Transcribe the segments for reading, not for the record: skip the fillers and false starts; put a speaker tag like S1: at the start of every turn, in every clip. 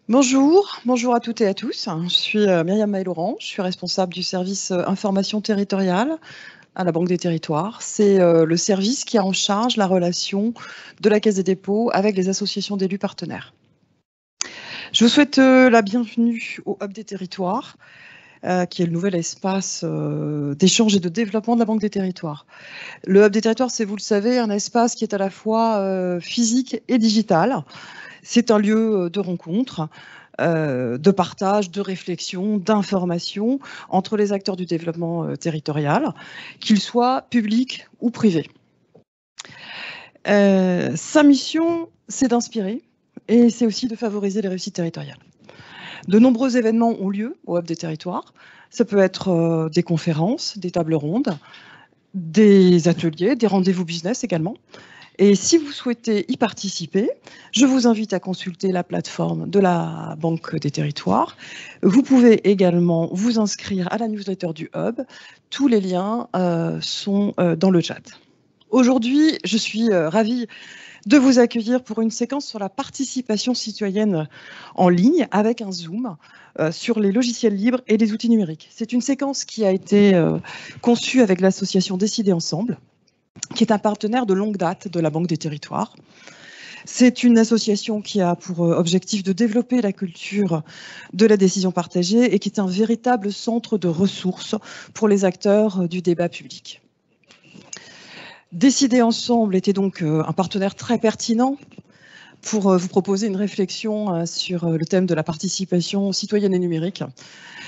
S1: Bonjour à toutes et à tous. Je suis Myriam Maël-Laurent, je suis responsable du service information territoriale à la Banque des Territoires. C'est le service qui a en charge la relation de la Caisse des dépôts avec les associations d'élus partenaires. Je vous souhaite la bienvenue au Hub des Territoires, qui est le nouvel espace d'échange et de développement de la Banque des Territoires. Le Hub des Territoires, c'est, vous le savez, un espace qui est à la fois physique et digital. C'est un lieu de rencontre, de partage, de réflexion, d'information entre les acteurs du développement territorial, qu'ils soient publics ou privés. Sa mission, c'est d'inspirer et c'est aussi de favoriser les réussites territoriales. De nombreux événements ont lieu au Hub des Territoires. Ça peut être des conférences, des tables rondes, des ateliers, des rendez-vous business également. Et si vous souhaitez y participer, je vous invite à consulter la plateforme de la Banque des Territoires. Vous pouvez également vous inscrire à la newsletter du Hub. Tous les liens sont dans le chat. Aujourd'hui, je suis ravie de vous accueillir pour une séquence sur la participation citoyenne en ligne avec un zoom sur les logiciels libres et les outils numériques. C'est une séquence qui a été conçue avec l'association Décider Ensemble, qui est un partenaire de longue date de la Banque des Territoires. C'est une association qui a pour objectif de développer la culture de la décision partagée et qui est un véritable centre de ressources pour les acteurs du débat public. Décider Ensemble était donc un partenaire très pertinent pour vous proposer une réflexion sur le thème de la participation citoyenne et numérique.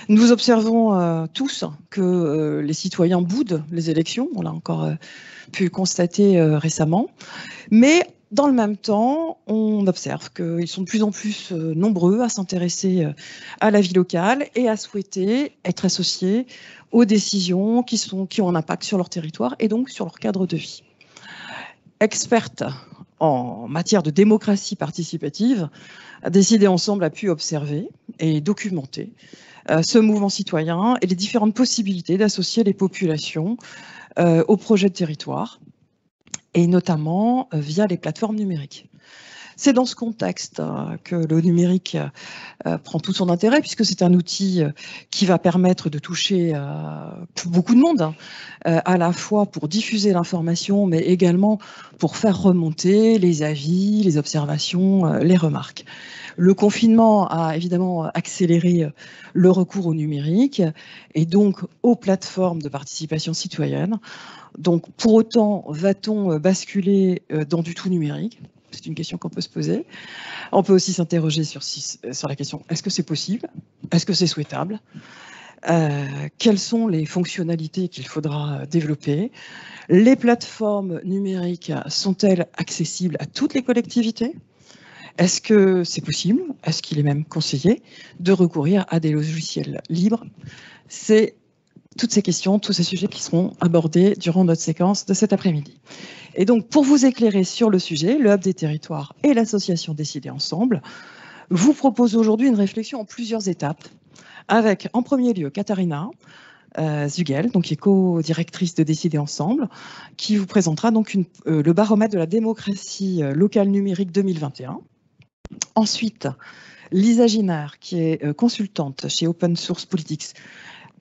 S1: Nous observons tous que les citoyens boudent les élections, on l'a encore pu constater récemment, mais dans le même temps, on observe qu'ils sont de plus en plus nombreux à s'intéresser à la vie locale et à souhaiter être associés aux décisions qui ont un impact sur leur territoire et donc sur leur cadre de vie. Experte en matière de démocratie participative, Décider Ensemble a pu observer et documenter ce mouvement citoyen et les différentes possibilités d'associer les populations au projet de territoire, et notamment via les plateformes numériques. C'est dans ce contexte que le numérique prend tout son intérêt, puisque c'est un outil qui va permettre de toucher beaucoup de monde, à la fois pour diffuser l'information, mais également pour faire remonter les avis, les observations, les remarques. Le confinement a évidemment accéléré le recours au numérique et donc aux plateformes de participation citoyenne. Donc, pour autant, va-t-on basculer dans du tout numérique ? C'est une question qu'on peut se poser. On peut aussi s'interroger sur la question, est-ce que c'est possible ? Est-ce que c'est souhaitable ? Quelles sont les fonctionnalités qu'il faudra développer ? Les plateformes numériques sont-elles accessibles à toutes les collectivités ? Est-ce que c'est possible ? Est-ce qu'il est même conseillé de recourir à des logiciels libres ? C'est toutes ces questions, tous ces sujets qui seront abordés durant notre séquence de cet après-midi. Et donc, pour vous éclairer sur le sujet, le Hub des Territoires et l'association Décider Ensemble vous proposent aujourd'hui une réflexion en plusieurs étapes, avec en premier lieu Katharina Zugel, donc qui est co-directrice de Décider Ensemble, qui vous présentera donc le baromètre de la démocratie locale numérique 2021. Ensuite, Lisa Ginard, qui est consultante chez Open Source Politics,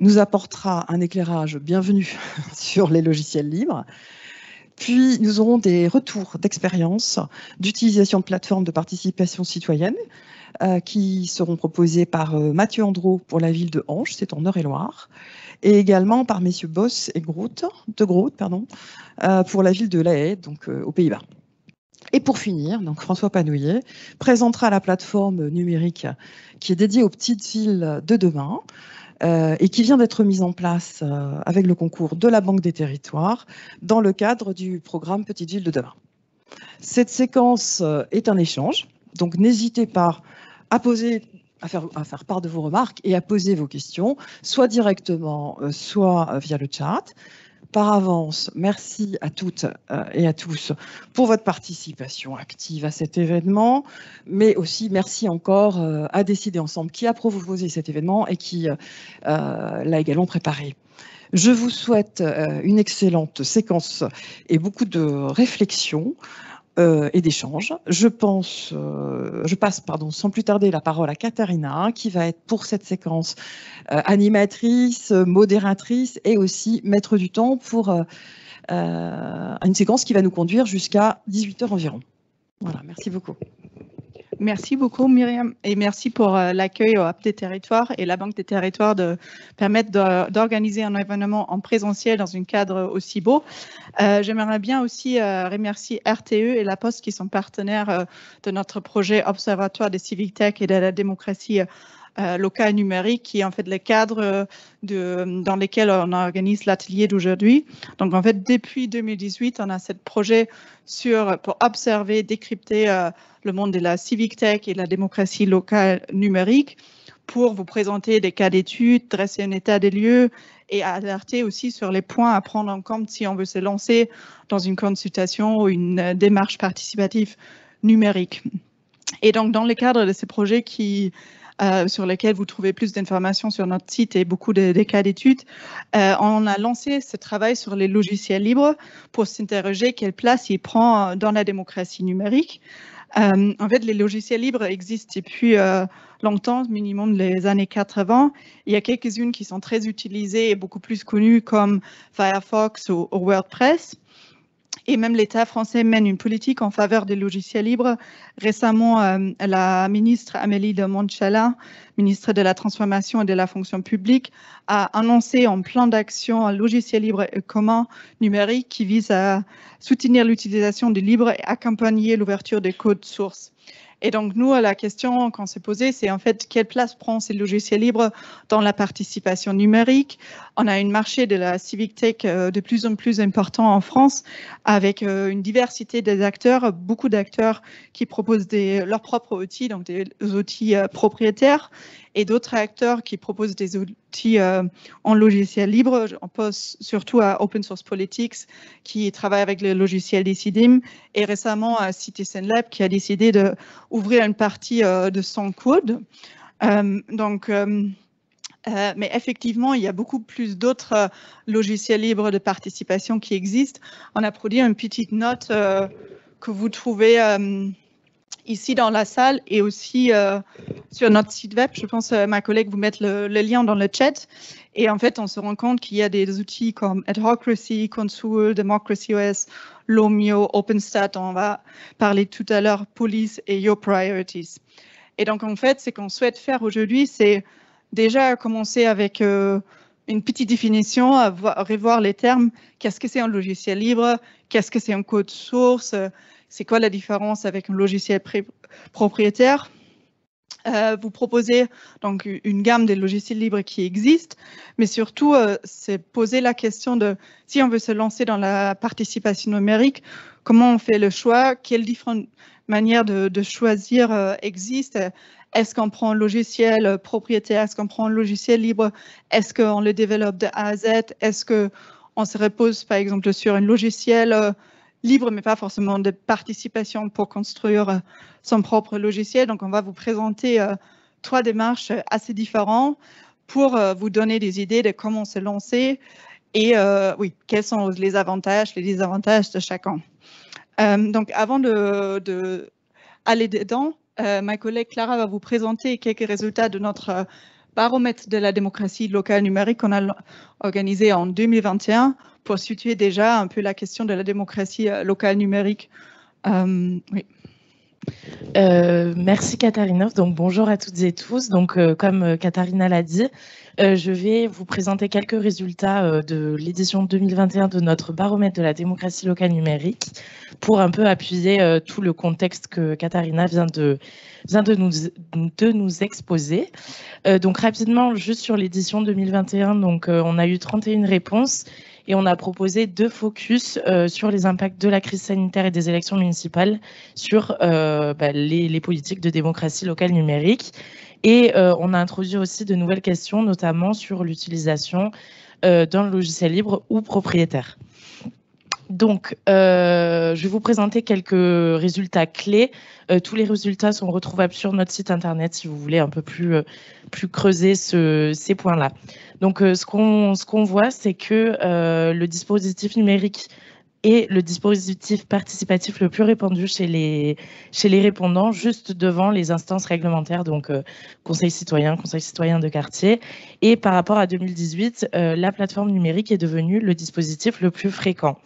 S1: nous apportera un éclairage bienvenu sur les logiciels libres. Puis, nous aurons des retours d'expérience d'utilisation de plateformes de participation citoyenne qui seront proposées par Mathieu Andro pour la ville de Ange, c'est en Eure-et-Loire, et également par messieurs Boss et Groot, pour la ville de La Haye, donc aux Pays-Bas. Et pour finir, donc François Panouillet présentera la plateforme numérique qui est dédiée aux petites villes de demain, et qui vient d'être mise en place avec le concours de la Banque des Territoires dans le cadre du programme Petites Villes de demain. Cette séquence est un échange, donc n'hésitez pas à faire part de vos remarques et à poser vos questions, soit directement, soit via le chat. Par avance, merci à toutes et à tous pour votre participation active à cet événement, mais aussi merci encore à Décider Ensemble qui a proposé cet événement et qui l'a également préparé. Je vous souhaite une excellente séquence et beaucoup de réflexion. et d'échange. Je passe sans plus tarder la parole à Katharina, qui va être pour cette séquence animatrice, modératrice et aussi maître du temps pour une séquence qui va nous conduire jusqu'à 18h environ. Voilà, merci beaucoup.
S2: Merci beaucoup Myriam et merci pour l'accueil au Hub des Territoires et la Banque des Territoires de permettre d'organiser un événement en présentiel dans un cadre aussi beau. J'aimerais bien aussi remercier RTE et La Poste qui sont partenaires de notre projet Observatoire des Civic Tech et de la démocratie locale numérique, qui est en fait le cadre dans lequel on organise l'atelier d'aujourd'hui. Donc en fait, depuis 2018, on a ce projet pour observer, décrypter le monde de la civic tech et de la démocratie locale numérique, pour vous présenter des cas d'études, dresser un état des lieux et alerter aussi sur les points à prendre en compte si on veut se lancer dans une consultation ou une démarche participative numérique. Et donc dans le cadre de ces projets sur lesquels vous trouvez plus d'informations sur notre site et beaucoup des cas d'études, on a lancé ce travail sur les logiciels libres pour s'interroger quelle place il prend dans la démocratie numérique. En fait, les logiciels libres existent depuis longtemps, minimum les années 80. Il y a quelques-unes qui sont très utilisées et beaucoup plus connues comme Firefox ou WordPress. Et même l'État français mène une politique en faveur des logiciels libres. Récemment, la ministre Amélie de Montchalin, ministre de la Transformation et de la Fonction publique, a annoncé un plan d'action un logiciel libre et commun numérique qui vise à soutenir l'utilisation du libre et accompagner l'ouverture des codes sources. Et donc, nous, la question qu'on s'est posée, c'est en fait, quelle place prend ces logiciels libres dans la participation numérique? On a un marché de la civic tech de plus en plus important en France, avec une diversité des acteurs, beaucoup d'acteurs qui proposent leurs propres outils, donc des outils propriétaires, et d'autres acteurs qui proposent des outils en logiciel libre. On pense surtout à Open Source Politics, qui travaille avec le logiciel Decidim, et récemment à Citizen Lab, qui a décidé d'ouvrir une partie de son code. Mais effectivement, il y a beaucoup plus d'autres logiciels libres de participation qui existent. On a produit une petite note que vous trouvez ici dans la salle et aussi sur notre site web. Je pense que ma collègue vous mettre le lien dans le chat. Et en fait, on se rend compte qu'il y a des outils comme Adhocracy, Consul, Democracy OS, Lomio, OpenStat, on va parler tout à l'heure, Police et Your Priorities. Et donc, en fait, ce qu'on souhaite faire aujourd'hui, c'est déjà commencer avec une petite définition, revoir les termes. Qu'est-ce que c'est un logiciel libre? Qu'est-ce que c'est un code source? C'est quoi la différence avec un logiciel propriétaire? Vous proposez donc une gamme de logiciels libres qui existent, mais surtout, c'est poser la question de si on veut se lancer dans la participation numérique, comment on fait le choix? Quelles différentes manières de choisir existent? Est-ce qu'on prend un logiciel propriétaire? Est-ce qu'on prend un logiciel libre? Est-ce qu'on le développe de A à Z? Est-ce qu'on se repose, par exemple, sur un logiciel libre, mais pas forcément de participation pour construire son propre logiciel? Donc, on va vous présenter 3 démarches assez différentes pour vous donner des idées de comment se lancer et oui, quels sont les avantages, les désavantages de chacun. Donc, avant de aller dedans, ma collègue Clara va vous présenter quelques résultats de notre baromètre de la démocratie locale numérique qu'on a organisé en 2021 pour situer déjà un peu la question de la démocratie locale numérique. Oui.
S3: Merci Katharina. Donc bonjour à toutes et tous. Donc comme Katharina l'a dit, je vais vous présenter quelques résultats de l'édition 2021 de notre baromètre de la démocratie locale numérique pour un peu appuyer tout le contexte que Katharina vient de nous exposer. Donc rapidement, juste sur l'édition 2021, donc on a eu 31 réponses. Et on a proposé 2 focus sur les impacts de la crise sanitaire et des élections municipales sur les politiques de démocratie locale numérique. Et on a introduit aussi de nouvelles questions, notamment sur l'utilisation d'un logiciel libre ou propriétaire. Donc, je vais vous présenter quelques résultats clés. Tous les résultats sont retrouvables sur notre site internet si vous voulez un peu plus creuser ces points-là. Donc, ce qu'on voit, c'est que le dispositif numérique et le dispositif participatif le plus répandu chez les répondants, juste devant les instances réglementaires, donc conseil citoyen de quartier. Et par rapport à 2018, la plateforme numérique est devenue le dispositif le plus fréquent.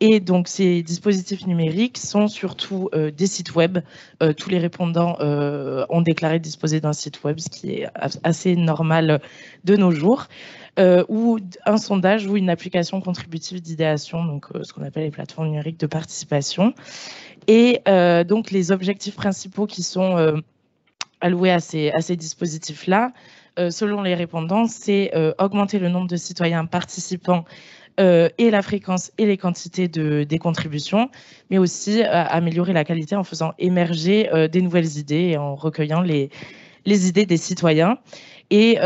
S3: Et donc, ces dispositifs numériques sont surtout des sites web. Tous les répondants ont déclaré disposer d'un site web, ce qui est assez normal de nos jours, ou un sondage ou une application contributive d'idéation, donc ce qu'on appelle les plateformes numériques de participation. Et donc, les objectifs principaux qui sont alloués à ces dispositifs-là, selon les répondants, c'est augmenter le nombre de citoyens participants et la fréquence et les quantités des contributions, mais aussi améliorer la qualité en faisant émerger des nouvelles idées et en recueillant les idées des citoyens. Et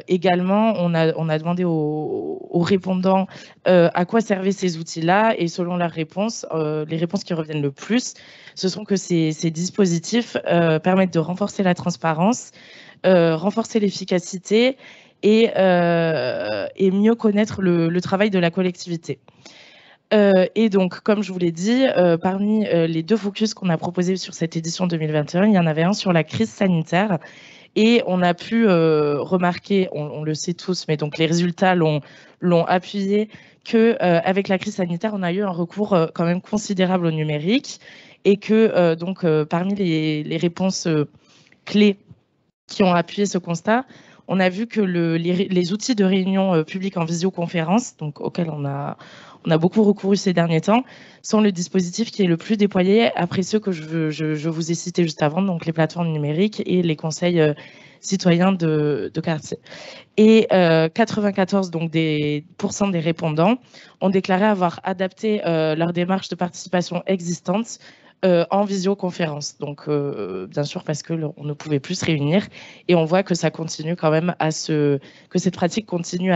S3: également, on a demandé aux répondants à quoi servaient ces outils-là, et selon leurs réponses, les réponses qui reviennent le plus, ce sont que ces dispositifs permettent de renforcer la transparence, renforcer l'efficacité, et mieux connaître le travail de la collectivité. Et donc, comme je vous l'ai dit, parmi les 2 focus qu'on a proposés sur cette édition 2021, il y en avait un sur la crise sanitaire. Et on a pu remarquer, on le sait tous, mais donc les résultats l'ont appuyé, qu'avec la crise sanitaire, on a eu un recours quand même considérable au numérique, et que donc parmi les réponses clés qui ont appuyé ce constat, on a vu que les outils de réunion publique en visioconférence, donc auxquels on a beaucoup recouru ces derniers temps, sont le dispositif qui est le plus déployé après ceux que je vous ai cités juste avant, donc les plateformes numériques et les conseils citoyens de quartier. Et 94% donc des répondants ont déclaré avoir adapté leur démarche de participation existante en visioconférence. Donc, bien sûr, parce qu'on ne pouvait plus se réunir, et on voit que ça continue quand même que cette pratique continue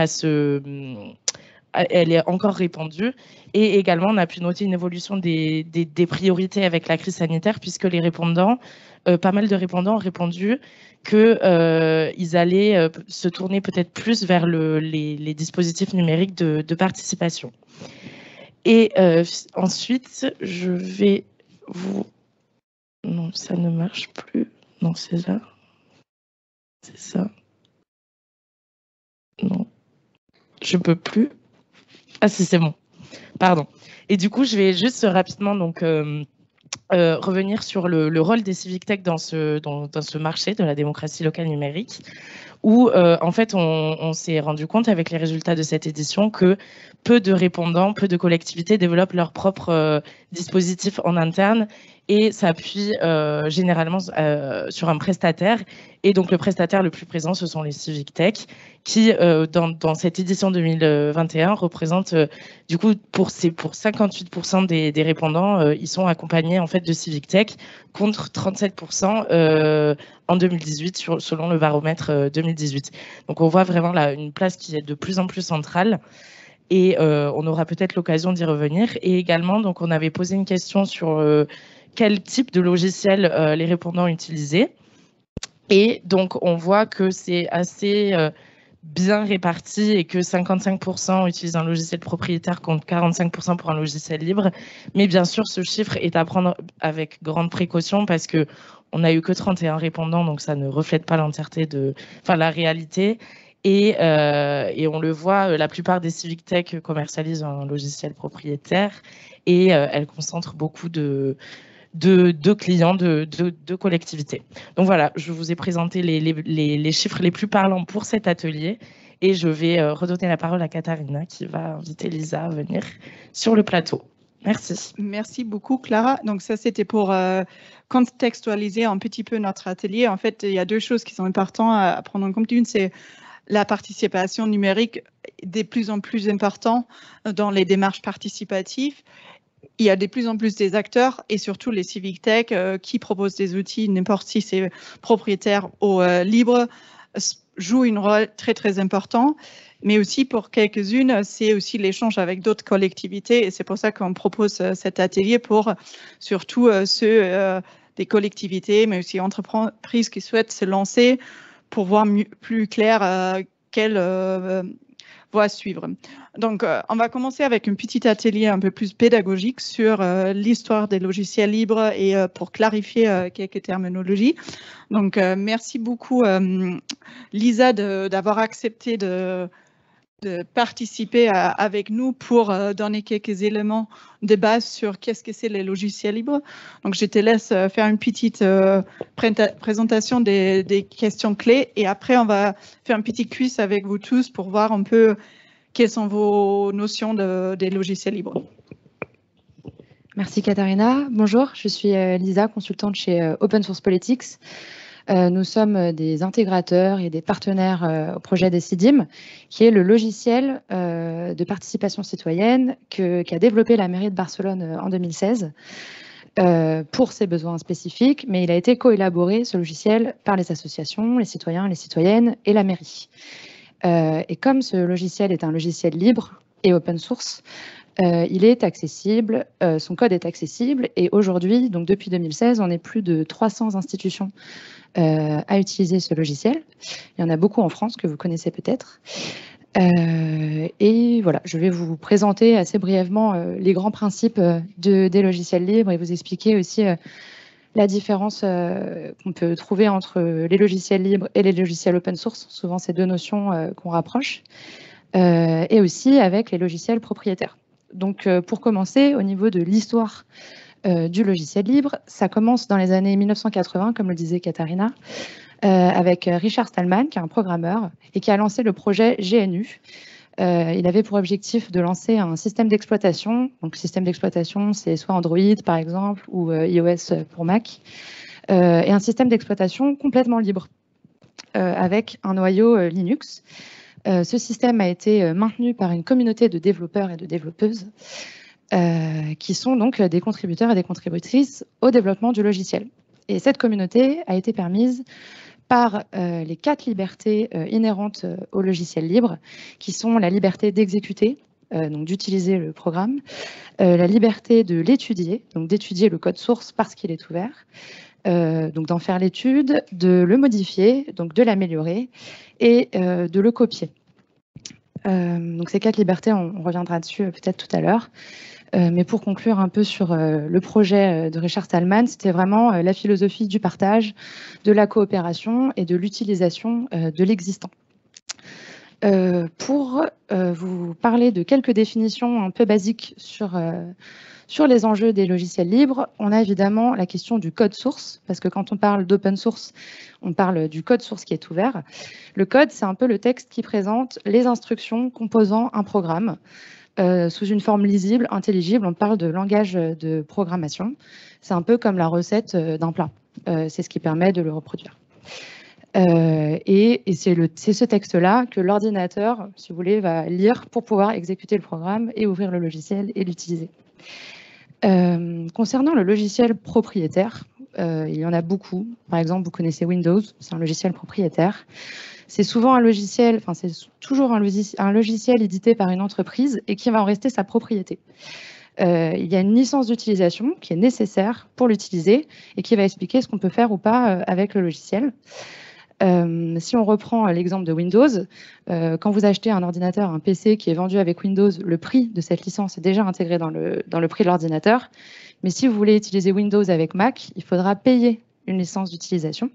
S3: elle est encore répandue. Et également, on a pu noter une évolution des priorités avec la crise sanitaire, puisque les répondants, pas mal de répondants ont répondu qu'ils allaient se tourner peut-être plus vers les dispositifs numériques de participation. Et ensuite, je vais Non, ça ne marche plus. Non, c'est là. C'est ça. Non. Je peux plus. Ah, si, c'est bon. Pardon. Et du coup, je vais juste rapidement donc revenir sur le rôle des civic tech dans ce marché de la démocratie locale numérique, où en fait on s'est rendu compte avec les résultats de cette édition que peu de répondants, peu de collectivités développent leur propre dispositif en interne, et s'appuie généralement sur un prestataire. Et donc le prestataire le plus présent, ce sont les civic tech, qui dans cette édition 2021 représentent du coup pour 58% des répondants, ils sont accompagnés en fait de civic tech, contre 37% en 2018 selon le baromètre 2018. Donc on voit vraiment là une place qui est de plus en plus centrale. Et on aura peut-être l'occasion d'y revenir. Et également, donc, on avait posé une question sur quel type de logiciel les répondants utilisaient. Et donc, on voit que c'est assez bien réparti, et que 55% utilisent un logiciel propriétaire contre 45% pour un logiciel libre. Mais bien sûr, ce chiffre est à prendre avec grande précaution, parce qu'on n'a eu que 31 répondants, donc ça ne reflète pas l'entièreté la réalité. Et on le voit, la plupart des civic tech commercialisent un logiciel propriétaire, et elles concentrent beaucoup de clients, de collectivités. Donc voilà, je vous ai présenté les chiffres les plus parlants pour cet atelier, et je vais redonner la parole à Katharina, qui va inviter Lisa à venir sur le plateau. Merci.
S2: Merci beaucoup, Clara. Donc ça, c'était pour contextualiser un petit peu notre atelier. En fait, il y a 2 choses qui sont importantes à prendre en compte. Une, c'est la participation numérique de plus en plus importante dans les démarches participatives. Il y a de plus en plus des acteurs, et surtout les civic tech qui proposent des outils, n'importe si c'est propriétaire ou libre, jouent un rôle très très important. Mais aussi pour quelques-unes, c'est aussi l'échange avec d'autres collectivités, et c'est pour ça qu'on propose cet atelier pour surtout ceux des collectivités, mais aussi entreprises qui souhaitent se lancer, pour voir plus clair quelle voie à suivre. Donc, on va commencer avec un petit atelier un peu plus pédagogique sur l'histoire des logiciels libres et pour clarifier quelques terminologies. Donc, merci beaucoup, Lisa, d'avoir accepté de participer avec nous pour donner quelques éléments de base sur qu'est-ce que c'est les logiciels libres. Donc, je te laisse faire une petite présentation des questions clés et après, on va faire un petit quiz avec vous tous pour voir un peu quelles sont vos notions des logiciels libres.
S4: Merci Katharina. Bonjour, je suis Lisa, consultante chez Open Source Politics. Nous sommes des intégrateurs et des partenaires au projet Decidim, qui est le logiciel de participation citoyenne qu'a développé la mairie de Barcelone en 2016 pour ses besoins spécifiques, mais il a été co-élaboré, ce logiciel, par les associations, les citoyens, les citoyennes et la mairie. Et comme ce logiciel est un logiciel libre et open source, il est accessible, son code est accessible, et aujourd'hui, donc depuis 2016, on est plus de 300 institutions à utiliser ce logiciel. Il y en a beaucoup en France que vous connaissez peut-être. Et voilà, je vais vous présenter assez brièvement les grands principes des logiciels libres et vous expliquer aussi la différence qu'on peut trouver entre les logiciels libres et les logiciels open source, souvent ces deux notions qu'on rapproche, et aussi avec les logiciels propriétaires. Donc pour commencer, au niveau de l'histoire du logiciel libre, ça commence dans les années 1980, comme le disait Katharina, avec Richard Stallman, qui est un programmeur, et qui a lancé le projet GNU. Il avait pour objectif de lancer un système d'exploitation. Donc, le système d'exploitation, c'est soit Android, par exemple, ou iOS pour Mac, et un système d'exploitation complètement libre, avec un noyau Linux. Ce système a été maintenu par une communauté de développeurs et de développeuses qui sont donc des contributeurs et des contributrices au développement du logiciel. Et cette communauté a été permise par les 4 libertés inhérentes au logiciel libre, qui sont la liberté d'exécuter, donc d'utiliser le programme, la liberté de l'étudier, donc d'étudier le code source parce qu'il est ouvert, donc d'en faire l'étude, de le modifier, donc de l'améliorer et de le copier. Donc ces 4 libertés, on reviendra dessus peut-être tout à l'heure. Mais pour conclure un peu sur le projet de Richard Stallman, c'était vraiment la philosophie du partage, de la coopération et de l'utilisation de l'existant. Pour vous parler de quelques définitions un peu basiques sur les enjeux des logiciels libres, on a évidemment la question du code source, parce que quand on parle d'open source, on parle du code source qui est ouvert. Le code, c'est un peu le texte qui présente les instructions composant un programme. Sous une forme lisible, intelligible, on parle de langage de programmation. C'est un peu comme la recette d'un plat. C'est ce qui permet de le reproduire. Et c'est ce texte-là que l'ordinateur, si vous voulez, va lire pour pouvoir exécuter le programme et ouvrir le logiciel et l'utiliser. Concernant le logiciel propriétaire, il y en a beaucoup. Par exemple, vous connaissez Windows, c'est un logiciel propriétaire. C'est souvent un logiciel, enfin c'est toujours un logiciel édité par une entreprise et qui va en rester sa propriété. Il y a une licence d'utilisation qui est nécessaire pour l'utiliser et qui va expliquer ce qu'on peut faire ou pas avec le logiciel. Si on reprend l'exemple de Windows, quand vous achetez un ordinateur, un PC qui est vendu avec Windows, le prix de cette licence est déjà intégré dans le prix de l'ordinateur. Mais si vous voulez utiliser Windows avec Mac, il faudra payer une licence d'utilisation.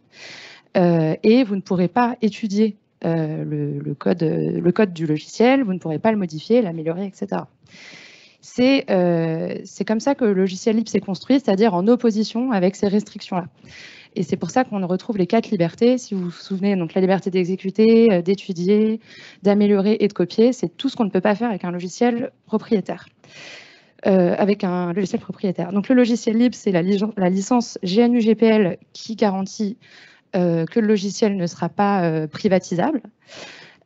S4: Et vous ne pourrez pas étudier le code du logiciel, vous ne pourrez pas le modifier, l'améliorer, etc. C'est comme ça que le logiciel libre s'est construit, c'est-à-dire en opposition avec ces restrictions-là. Et c'est pour ça qu'on retrouve les 4 libertés, si vous vous souvenez, donc la liberté d'exécuter, d'étudier, d'améliorer et de copier, c'est tout ce qu'on ne peut pas faire avec un logiciel propriétaire. Donc le logiciel libre, c'est la licence GNU-GPL qui garantit que le logiciel ne sera pas privatisable.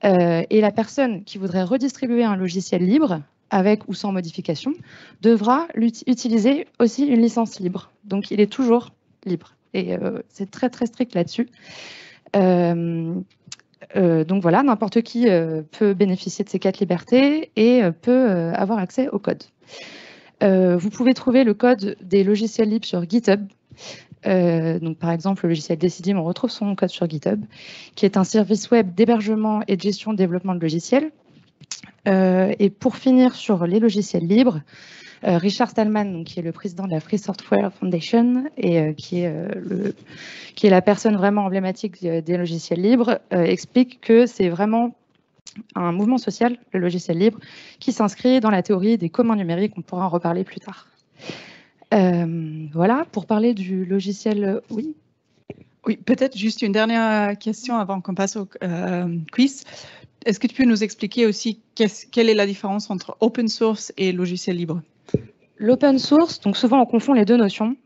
S4: Et la personne qui voudrait redistribuer un logiciel libre, avec ou sans modification, devra utiliser aussi une licence libre. Donc il est toujours libre. Et c'est très très strict là-dessus. Donc voilà, n'importe qui peut bénéficier de ces 4 libertés et peut avoir accès au code. Vous pouvez trouver le code des logiciels libres sur GitHub. Donc par exemple, le logiciel Decidim, on retrouve son code sur GitHub, qui est un service web d'hébergement et de gestion de développement de logiciels. Et pour finir sur les logiciels libres, Richard Stallman, donc, qui est le président de la Free Software Foundation et qui est la personne vraiment emblématique des logiciels libres, explique que c'est vraiment un mouvement social, le logiciel libre, qui s'inscrit dans la théorie des communs numériques. On pourra en reparler plus tard. Voilà, pour parler du logiciel, oui.
S2: Oui, peut-être juste une dernière question avant qu'on passe au quiz. Est-ce que tu peux nous expliquer aussi quelle est la différence entre open source et logiciel libre?
S4: L'open source, donc souvent on confond les deux notions.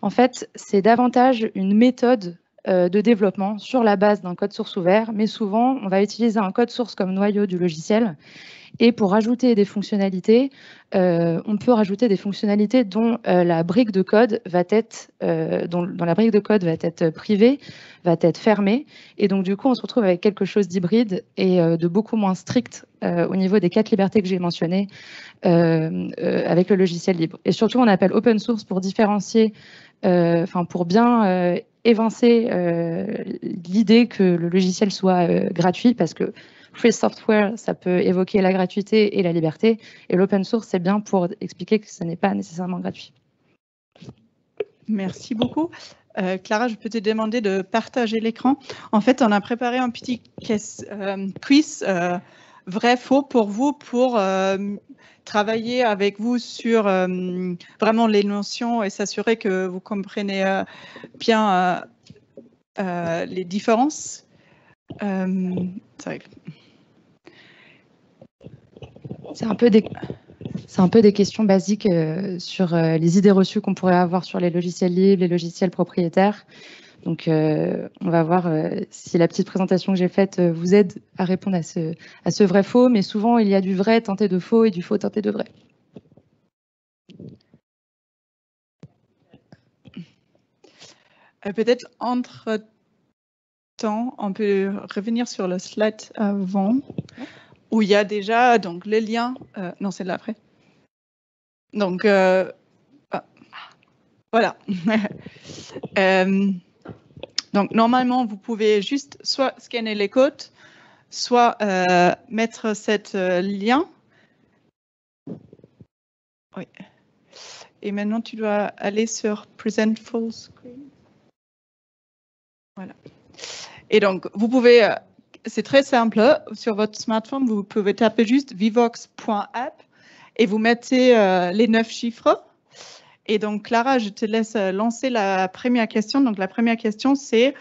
S4: En fait, c'est davantage une méthode de développement sur la base d'un code source ouvert, mais souvent on va utiliser un code source comme noyau du logiciel. Et pour rajouter des fonctionnalités, on peut rajouter des fonctionnalités dont la brique de code va être, dont la brique de code va être privée, va être fermée. Et donc, du coup, on se retrouve avec quelque chose d'hybride et de beaucoup moins strict au niveau des 4 libertés que j'ai mentionnées avec le logiciel libre. Et surtout, on appelle open source pour différencier, pour bien évincer l'idée que le logiciel soit gratuit, parce que free software, ça peut évoquer la gratuité et la liberté, et l'open source, c'est bien pour expliquer que ce n'est pas nécessairement gratuit.
S2: Merci beaucoup. Clara, je peux te demander de partager l'écran. En fait, on a préparé un petit quiz vrai-faux pour vous, pour travailler avec vous sur vraiment les notions et s'assurer que vous comprenez bien les différences.
S4: C'est un peu des questions basiques sur les idées reçues qu'on pourrait avoir sur les logiciels libres, les logiciels propriétaires. Donc, on va voir si la petite présentation que j'ai faite vous aide à répondre à ce vrai-faux. Mais souvent, il y a du vrai teinté de faux et du faux teinté de vrai.
S2: Peut-être entre-temps, on peut revenir sur le slide avant, où il y a déjà donc, les liens. Non, c'est là après. Donc, voilà. Donc, normalement, vous pouvez juste soit scanner les codes, soit mettre cet lien. Oui. Et maintenant, tu dois aller sur Present Full Screen. Voilà. Et donc, vous pouvez, c'est très simple, sur votre smartphone, vous pouvez taper juste vivox.app et vous mettez les 9 chiffres. Et donc, Clara, je te laisse lancer la première question. Donc, la première question, c'est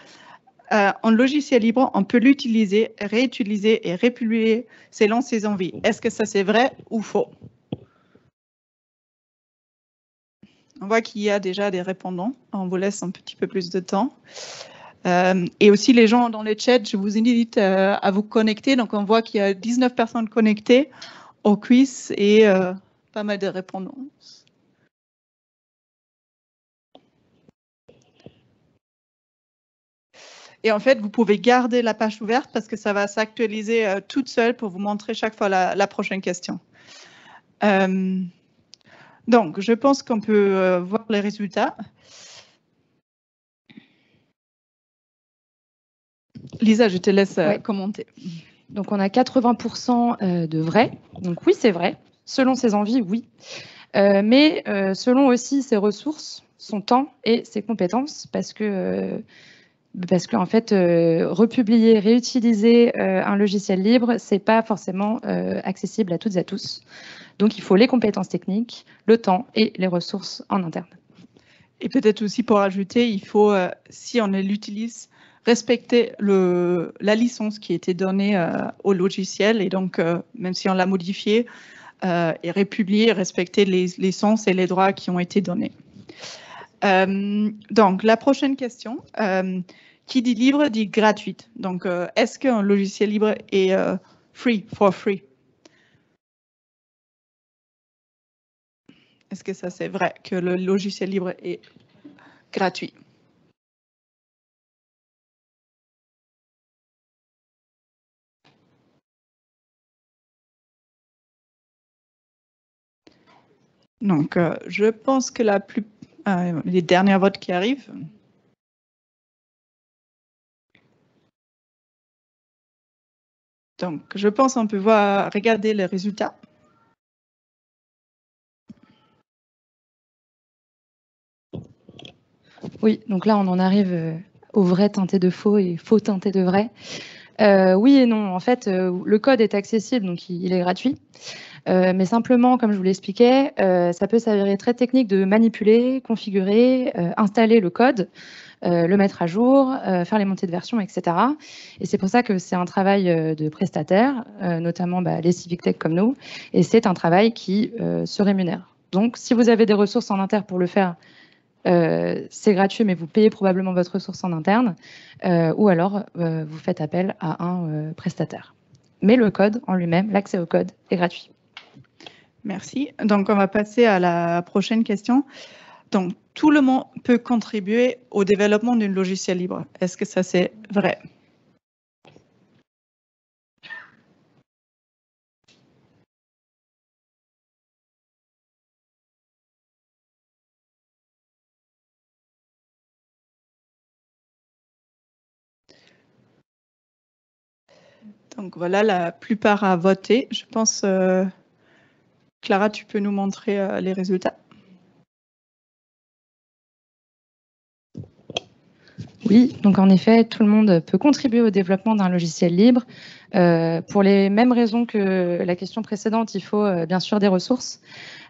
S2: en logiciel libre, on peut l'utiliser, réutiliser et republier selon ses envies. Est-ce que ça, c'est vrai ou faux? On voit qu'il y a déjà des répondants. On vous laisse un petit peu plus de temps. Et aussi, les gens dans le chat, je vous invite à vous connecter. Donc, on voit qu'il y a 19 personnes connectées au quiz et pas mal de répondants. Et en fait, vous pouvez garder la page ouverte parce que ça va s'actualiser toute seule pour vous montrer chaque fois la prochaine question. Donc, je pense qu'on peut voir les résultats. Lisa, je te laisse commenter.
S4: Donc, on a 80% de vrai. Donc, oui, c'est vrai. Selon ses envies, oui. Mais selon aussi ses ressources, son temps et ses compétences, parce que en fait, republier, réutiliser un logiciel libre, c'est pas forcément accessible à toutes et à tous. Donc, il faut les compétences techniques, le temps et les ressources en interne.
S2: Et peut-être aussi pour ajouter, il faut, si on l'utilise, respecter la licence qui a été donnée au logiciel. Et donc, même si on l'a modifié et republié, respecter les licences et les droits qui ont été donnés. Donc, la prochaine question. Qui dit libre dit gratuite. Donc, est-ce qu'un logiciel libre est free, for free? Est-ce que ça, c'est vrai, que le logiciel libre est gratuit? Donc, je pense que les derniers votes qui arrivent. Donc, je pense qu'on peut regarder les résultats.
S4: Oui, donc là, on en arrive au vrai teinté de faux et faux teinté de vrai. Oui et non. En fait, le code est accessible, donc il est gratuit. Mais simplement, comme je vous l'expliquais, ça peut s'avérer très technique de manipuler, configurer, installer le code, le mettre à jour, faire les montées de version, etc. Et c'est pour ça que c'est un travail de prestataire, notamment les civic tech comme nous, et c'est un travail qui se rémunère. Donc, si vous avez des ressources en interne pour le faire, c'est gratuit, mais vous payez probablement votre ressource en interne, ou alors vous faites appel à un prestataire. Mais le code en lui-même, l'accès au code est gratuit.
S2: Merci. Donc, on va passer à la prochaine question. Donc, tout le monde peut contribuer au développement d'un logiciel libre. Est-ce que ça, c'est vrai? Donc, voilà, la plupart a voté. Je pense, Clara, tu peux nous montrer les résultats?
S4: Oui, donc en effet, tout le monde peut contribuer au développement d'un logiciel libre. Pour les mêmes raisons que la question précédente, il faut bien sûr des ressources.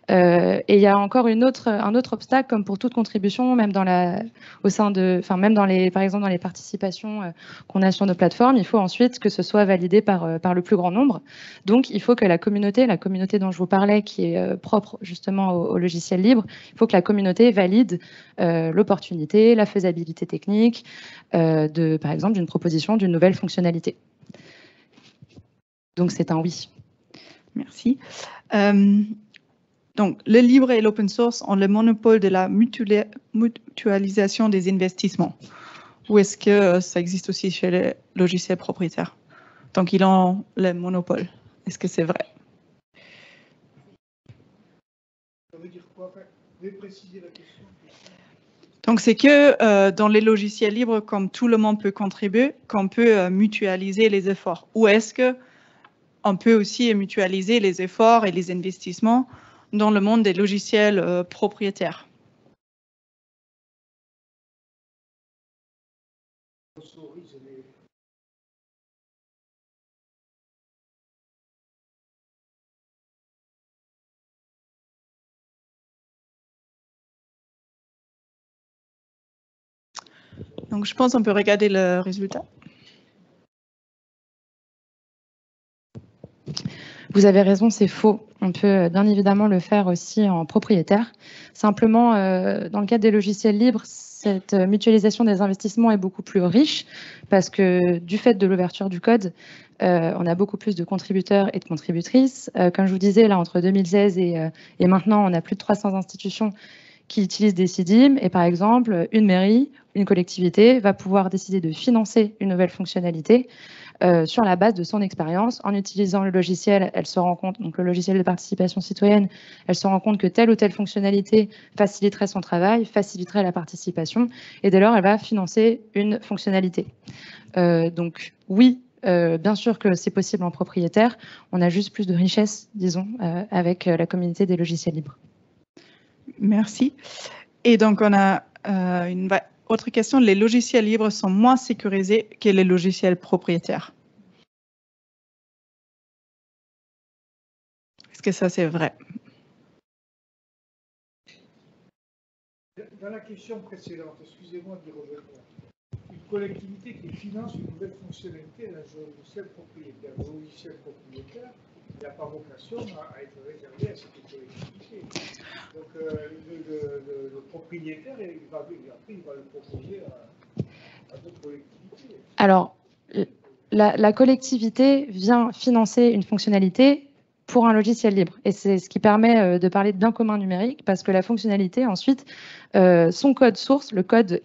S4: Et il y a encore un autre obstacle, comme pour toute contribution, même même par exemple dans les participations qu'on a sur nos plateformes, il faut ensuite que ce soit validé par le plus grand nombre. Donc, il faut que la communauté dont je vous parlais, qui est propre justement au logiciel libre, il faut que la communauté valide l'opportunité, la faisabilité technique, par exemple, d'une proposition d'une nouvelle fonctionnalité. Donc, c'est un oui.
S2: Merci. Donc, le libre et l'open source ont le monopole de la mutualisation des investissements. Ou est-ce que ça existe aussi chez les logiciels propriétaires? Donc, ils ont le monopole. Est-ce que c'est vrai?
S5: Ça veut dire quoi? Vous pouvez préciser la question?
S2: Donc, c'est que dans les logiciels libres, comme tout le monde peut contribuer, qu'on peut mutualiser les efforts. Ou est-ce qu'on peut aussi mutualiser les efforts et les investissements dans le monde des logiciels propriétaires? Donc, je pense qu'on peut regarder le résultat.
S4: Vous avez raison, c'est faux. On peut bien évidemment le faire aussi en propriétaire. Simplement, dans le cadre des logiciels libres, cette mutualisation des investissements est beaucoup plus riche parce que du fait de l'ouverture du code, on a beaucoup plus de contributeurs et de contributrices. Comme je vous disais, là, entre 2016 et maintenant, on a plus de 300 institutions qui utilisent Decidim. Et par exemple, une mairie, une collectivité va pouvoir décider de financer une nouvelle fonctionnalité sur la base de son expérience. En utilisant le logiciel, elle se rend compte, donc le logiciel de participation citoyenne, elle se rend compte que telle ou telle fonctionnalité faciliterait son travail, faciliterait la participation, et dès lors, elle va financer une fonctionnalité. Donc oui, bien sûr que c'est possible en propriétaire, on a juste plus de richesse, disons, avec la communauté des logiciels libres.
S2: Merci. Et donc, on a une autre question. Les logiciels libres sont moins sécurisés que les logiciels propriétaires. Est-ce que ça, c'est vrai?
S5: Dans la question précédente, excusez-moi d'y revenir. Une collectivité qui finance une nouvelle fonctionnalité d'un logiciel propriétaire. Le logiciel propriétaire n'a pas vocation à être réservé à cette collectivité. Donc le propriétaire, après, il va le proposer à d'autres collectivités.
S4: Alors, la collectivité vient financer une fonctionnalité pour un logiciel libre. Et c'est ce qui permet de parler de bien commun numérique, parce que la fonctionnalité, ensuite, son code source, le code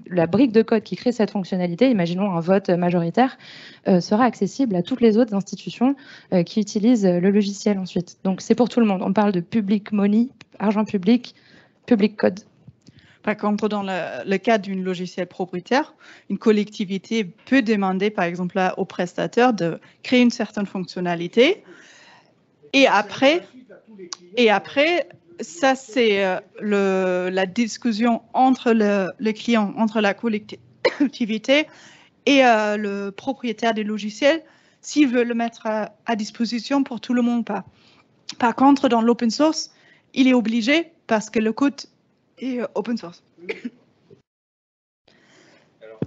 S4: la brique de code qui crée cette fonctionnalité, imaginons un vote majoritaire, sera accessible à toutes les autres institutions qui utilisent le logiciel ensuite. Donc c'est pour tout le monde. On parle de public money, argent public, public code.
S2: Par contre, dans le cas d'un logiciel propriétaire, une collectivité peut demander, par exemple, au prestataire de créer une certaine fonctionnalité. Et après, ça, c'est la discussion entre le client, entre la collectivité et le propriétaire des logiciels, s'il veut le mettre à disposition pour tout le monde ou pas. Par contre, dans l'open source, il est obligé parce que le code est open source.
S6: Alors,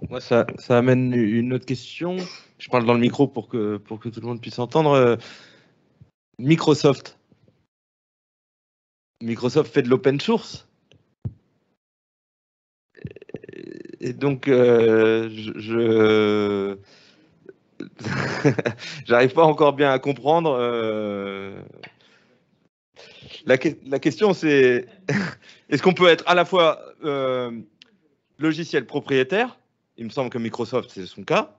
S6: moi, ça amène une autre question. Je parle dans le micro pour que tout le monde puisse entendre. Microsoft fait de l'open source. Et donc, j'arrive pas encore bien à comprendre. La question, c'est est-ce qu'on peut être à la fois logiciel propriétaire, il me semble que Microsoft, c'est son cas,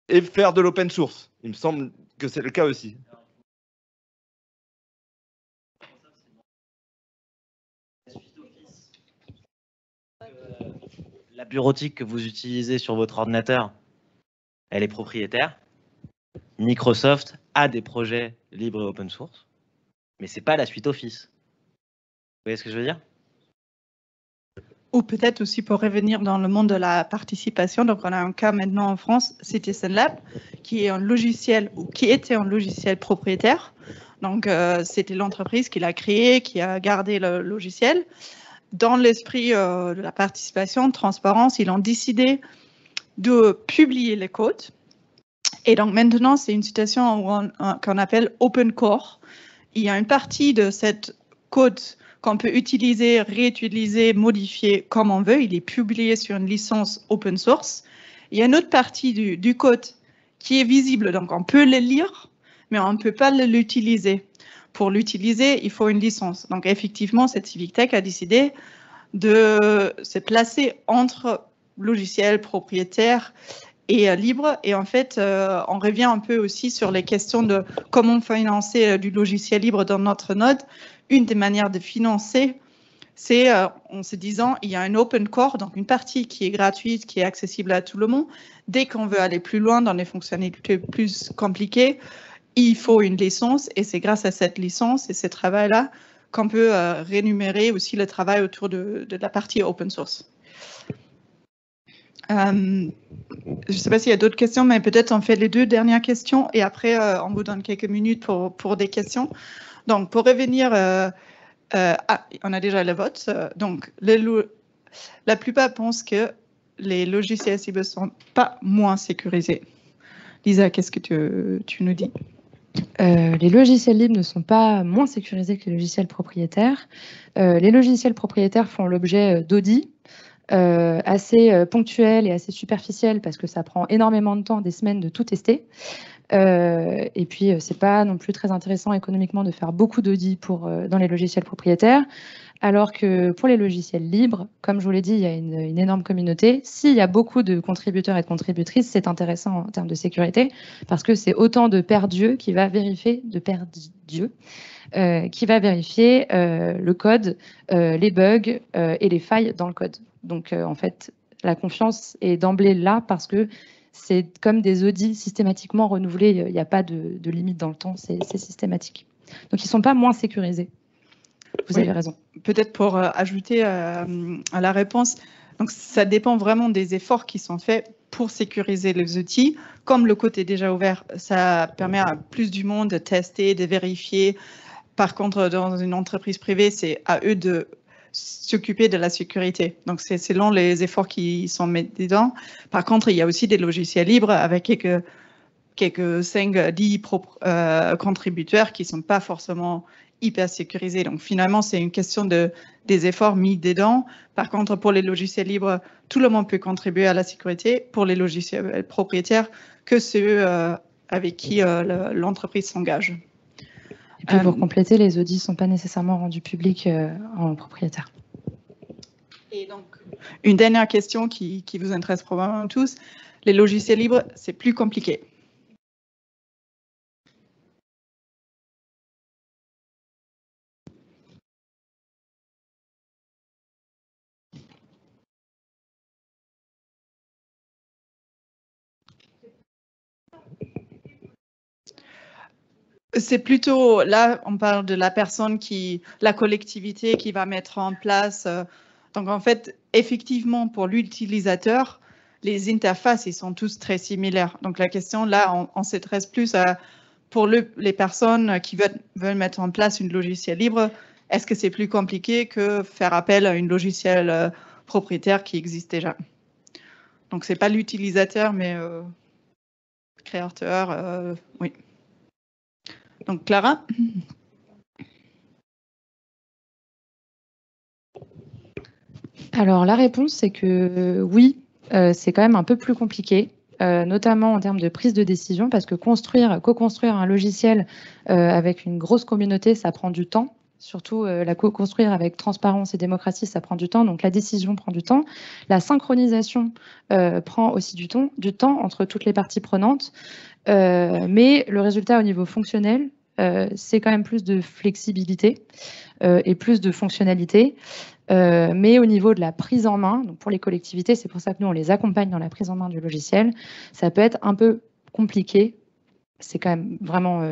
S6: et faire de l'open source. Il me semble que c'est le cas aussi.
S7: La bureautique que vous utilisez sur votre ordinateur, elle est propriétaire. Microsoft a des projets libres et open source, mais ce n'est pas la suite Office. Vous voyez ce que je veux dire?
S2: Ou peut-être aussi pour revenir dans le monde de la participation. Donc, on a un cas maintenant en France, Citizen Lab, qui est un logiciel ou qui était un logiciel propriétaire. Donc, c'était l'entreprise qui l'a créé, qui a gardé le logiciel. Dans l'esprit de la participation, de transparence, ils ont décidé de publier les codes. Et donc maintenant, c'est une situation qu'on appelle Open Core. Il y a une partie de cette code qu'on peut utiliser, réutiliser, modifier comme on veut. Il est publié sur une licence open source. Il y a une autre partie du code qui est visible, donc on peut le lire, mais on ne peut pas l'utiliser. Pour l'utiliser, il faut une licence. Donc effectivement, cette Civic Tech a décidé de se placer entre logiciels propriétaires et libres. Et en fait, on revient un peu aussi sur les questions de comment financer du logiciel libre dans notre node. Une des manières de financer, c'est en se disant, il y a un open core, donc une partie qui est gratuite, qui est accessible à tout le monde. Dès qu'on veut aller plus loin dans les fonctionnalités plus compliquées, il faut une licence et c'est grâce à cette licence et ce travail-là qu'on peut rémunérer aussi le travail autour de la partie open source. Je ne sais pas s'il y a d'autres questions, mais peut-être on fait les deux dernières questions et après on vous donne quelques minutes pour des questions. Donc pour revenir, on a déjà le vote. Donc la plupart pensent que les logiciels cibles ne sont pas moins sécurisés. Lisa, qu'est-ce que tu nous dis?
S4: Les logiciels libres ne sont pas moins sécurisés que les logiciels propriétaires. Les logiciels propriétaires font l'objet d'audits assez ponctuels et assez superficiels parce que ça prend énormément de temps, des semaines de tout tester. Et puis, c'est pas non plus très intéressant économiquement de faire beaucoup d'audits dans les logiciels propriétaires. Alors que pour les logiciels libres, comme je vous l'ai dit, il y a une énorme communauté. S'il y a beaucoup de contributeurs et de contributrices, c'est intéressant en termes de sécurité parce que c'est autant de paires d'yeux qui va vérifier, le code, les bugs et les failles dans le code. Donc, en fait, la confiance est d'emblée là parce que c'est comme des audits systématiquement renouvelés. Il n'y a pas de limite dans le temps, c'est systématique. Donc, ils ne sont pas moins sécurisés. Vous avez raison.
S2: Peut-être pour ajouter à la réponse, donc ça dépend vraiment des efforts qui sont faits pour sécuriser les outils. Comme le code est déjà ouvert, ça permet à plus du monde de tester, de vérifier. Par contre, dans une entreprise privée, c'est à eux de s'occuper de la sécurité. Donc, c'est selon les efforts qui sont mis dedans. Par contre, il y a aussi des logiciels libres avec quelques 5-10 contributeurs qui ne sont pas forcément hyper sécurisés. Donc, finalement, c'est une question des efforts mis dedans. Par contre, pour les logiciels libres, tout le monde peut contribuer à la sécurité. Pour les logiciels propriétaires, que ceux avec qui l'entreprise s'engage.
S4: Et puis, pour compléter, les audits ne sont pas nécessairement rendus publics en propriétaire.
S2: Et donc, une dernière question qui vous intéresse probablement tous. Les logiciels libres, c'est plus compliqué. C'est plutôt, là, on parle de la personne la collectivité qui va mettre en place. Donc, en fait, effectivement, pour l'utilisateur, les interfaces, ils sont tous très similaires. Donc, la question, là, on s'adresse plus pour les personnes qui veulent mettre en place une logiciel libre. Est-ce que c'est plus compliqué que faire appel à une logiciel propriétaire qui existe déjà? Donc, ce n'est pas l'utilisateur, mais créateur, oui. Donc, Clara?
S4: Alors, la réponse, c'est que oui, c'est quand même un peu plus compliqué, notamment en termes de prise de décision, parce que co-construire un logiciel avec une grosse communauté, ça prend du temps. Surtout, la co-construire avec transparence et démocratie, ça prend du temps. Donc, la décision prend du temps. La synchronisation prend aussi du temps entre toutes les parties prenantes. Mais le résultat au niveau fonctionnel, c'est quand même plus de flexibilité et plus de fonctionnalité. Mais au niveau de la prise en main, donc pour les collectivités, c'est pour ça que nous, on les accompagne dans la prise en main du logiciel, ça peut être un peu compliqué. C'est quand même vraiment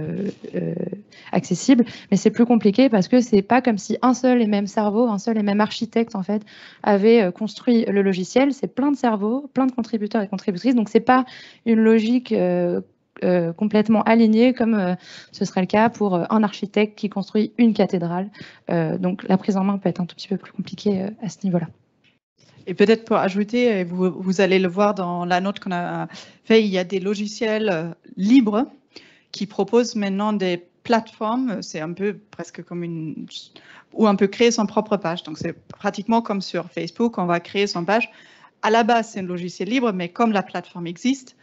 S4: accessible, mais c'est plus compliqué parce que c'est pas comme si un seul et même cerveau, un seul et même architecte en fait avait construit le logiciel. C'est plein de cerveaux, plein de contributeurs et contributrices, donc c'est pas une logique complètement alignée comme ce serait le cas pour un architecte qui construit une cathédrale. Donc la prise en main peut être un tout petit peu plus compliquée à ce niveau-là.
S2: Et peut-être pour ajouter, vous allez le voir dans la note qu'on a fait, il y a des logiciels libres qui proposent maintenant des plateformes. C'est un peu presque comme où on peut créer son propre page. Donc c'est pratiquement comme sur Facebook, on va créer son page. À la base, c'est un logiciel libre, mais comme la plateforme existe,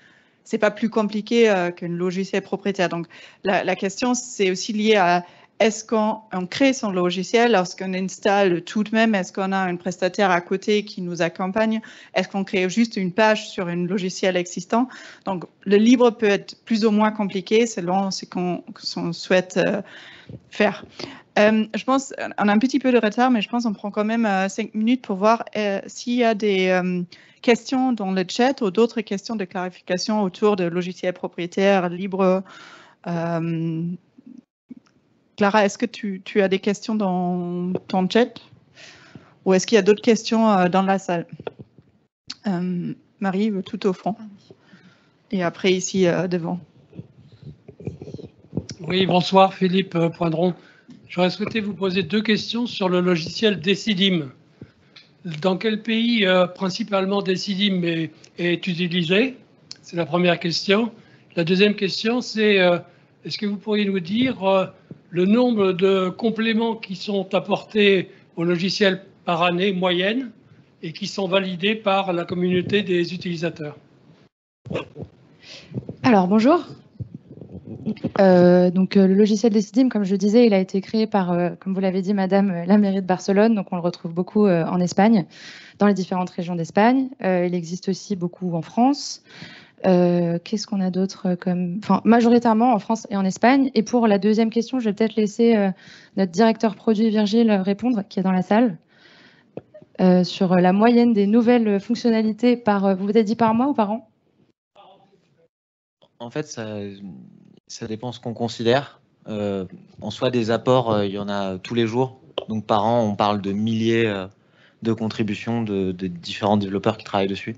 S2: c'est pas plus compliqué qu'un logiciel propriétaire. Donc la question, c'est aussi lié à est-ce qu'on crée son logiciel lorsqu'on installe tout de même? Est-ce qu'on a un prestataire à côté qui nous accompagne? Est-ce qu'on crée juste une page sur un logiciel existant? Donc, le libre peut être plus ou moins compliqué selon ce qu'on souhaite faire. Je pense, on a un petit peu de retard, mais je pense qu'on prend quand même 5 minutes pour voir s'il y a des questions dans le chat ou d'autres questions de clarification autour de logiciels propriétaires libres. Clara, est-ce que tu as des questions dans ton chat? Ou est-ce qu'il y a d'autres questions dans la salle? Marie, tout au fond. Et après, ici, devant.
S8: Oui, bonsoir, Philippe Poindron. J'aurais souhaité vous poser 2 questions sur le logiciel Decidim. Dans quel pays principalement Decidim est utilisé? C'est la première question. La deuxième question, c'est est-ce que vous pourriez nous dire le nombre de compléments qui sont apportés au logiciel par année moyenne et qui sont validés par la communauté des utilisateurs?
S4: Alors, bonjour. Donc, le logiciel Decidim, comme je le disais, il a été créé par, comme vous l'avez dit, Madame, la mairie de Barcelone. Donc, on le retrouve beaucoup en Espagne, dans les différentes régions d'Espagne. Il existe aussi beaucoup en France. Qu'est-ce qu'on a d'autre comme... Enfin, majoritairement en France et en Espagne. Et pour la deuxième question, je vais peut-être laisser notre directeur produit Virgile répondre, qui est dans la salle, sur la moyenne des nouvelles fonctionnalités par... Vous vous avez dit par mois ou par an?
S7: En fait, ça dépend ce qu'on considère. En soi, des apports, il y en a tous les jours. Donc par an, on parle de milliers de contributions de différents développeurs qui travaillent dessus.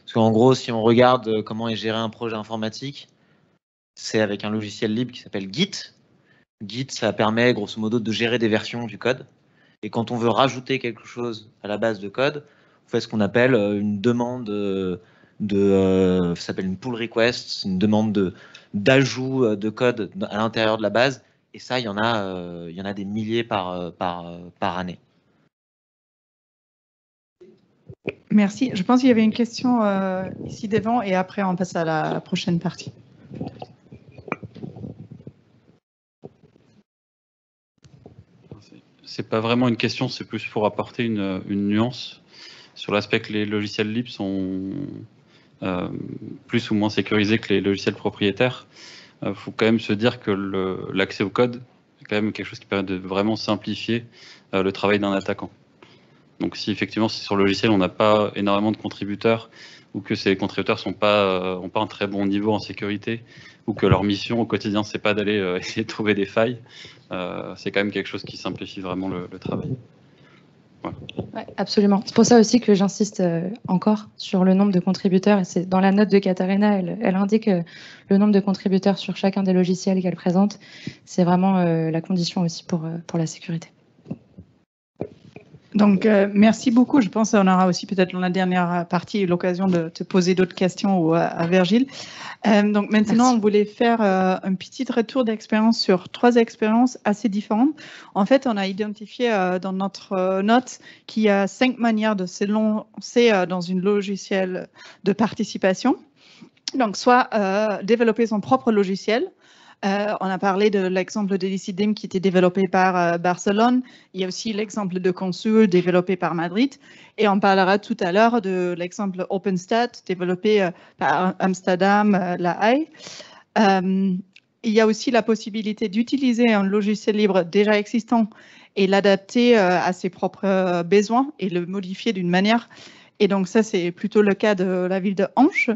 S7: Parce qu'en gros, si on regarde comment est géré un projet informatique, c'est avec un logiciel libre qui s'appelle Git. Git, ça permet grosso modo de gérer des versions du code. Et quand on veut rajouter quelque chose à la base de code, on fait ce qu'on appelle une demande ça s'appelle une pull request, une demande d'ajout de code à l'intérieur de la base. Et ça, il y en a des milliers par année.
S2: Merci. Je pense qu'il y avait une question ici devant et après on passe à la prochaine partie.
S9: C'est pas vraiment une question, c'est plus pour apporter une nuance sur l'aspect que les logiciels libres sont plus ou moins sécurisés que les logiciels propriétaires. Faut quand même se dire que l'accès au code est quand même quelque chose qui permet de vraiment simplifier le travail d'un attaquant. Donc si effectivement si sur le logiciel on n'a pas énormément de contributeurs ou que ces contributeurs ont pas un très bon niveau en sécurité ou que leur mission au quotidien c'est pas d'aller essayer de trouver des failles, c'est quand même quelque chose qui simplifie vraiment le travail. Voilà.
S4: Ouais, absolument. C'est pour ça aussi que j'insiste encore sur le nombre de contributeurs. Et c'est dans la note de Katharina, elle indique le nombre de contributeurs sur chacun des logiciels qu'elle présente. C'est vraiment la condition aussi pour la sécurité.
S2: Donc, merci beaucoup. Je pense qu'on aura aussi peut-être dans la dernière partie l'occasion de te poser d'autres questions ou à Virgile. Donc maintenant, merci. On voulait faire un petit retour d'expérience sur 3 expériences assez différentes. En fait, on a identifié dans notre note qu'il y a 5 manières de se lancer dans une logiciel de participation. Donc, soit développer son propre logiciel. On a parlé de l'exemple de Decidim qui était développé par Barcelone. Il y a aussi l'exemple de Consul développé par Madrid. Et on parlera tout à l'heure de l'exemple OpenStat développé par Amsterdam, La Haye. Il y a aussi la possibilité d'utiliser un logiciel libre déjà existant et l'adapter à ses propres besoins et le modifier d'une manière. Et donc ça, c'est plutôt le cas de la ville de Auch.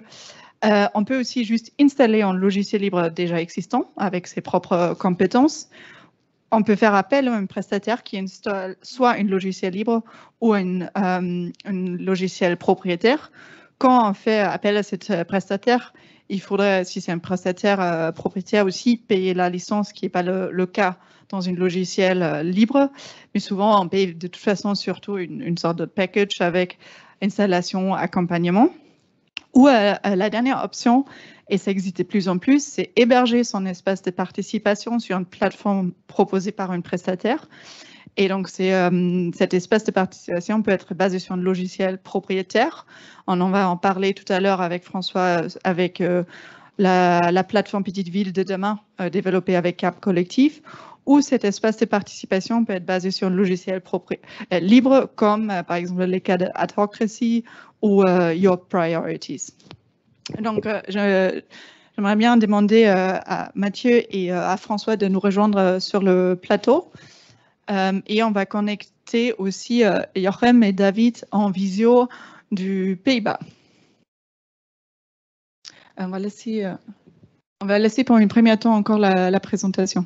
S2: On peut aussi juste installer un logiciel libre déjà existant avec ses propres compétences. On peut faire appel à un prestataire qui installe soit un logiciel libre ou un logiciel propriétaire. Quand on fait appel à cet prestataire, il faudrait, si c'est un prestataire propriétaire aussi, payer la licence, qui n'est pas le cas dans un logiciel libre. Mais souvent, on paye de toute façon surtout une sorte de package avec installation, accompagnement. Ou la dernière option, et ça existe de plus en plus, c'est héberger son espace de participation sur une plateforme proposée par un prestataire. Et donc, cet espace de participation peut être basé sur un logiciel propriétaire. On en va en parler tout à l'heure avec François, avec la plateforme Petite Ville de demain, développée avec Cap Collectif. Ou cet espace de participation peut être basé sur un logiciel libre, comme par exemple les cas de Adhocracy ou Your Priorities. Donc, j'aimerais bien demander à Mathieu et à François de nous rejoindre sur le plateau. Et on va connecter aussi Jochem et David en visio du Pays-Bas. On va laisser pour une première temps encore la présentation.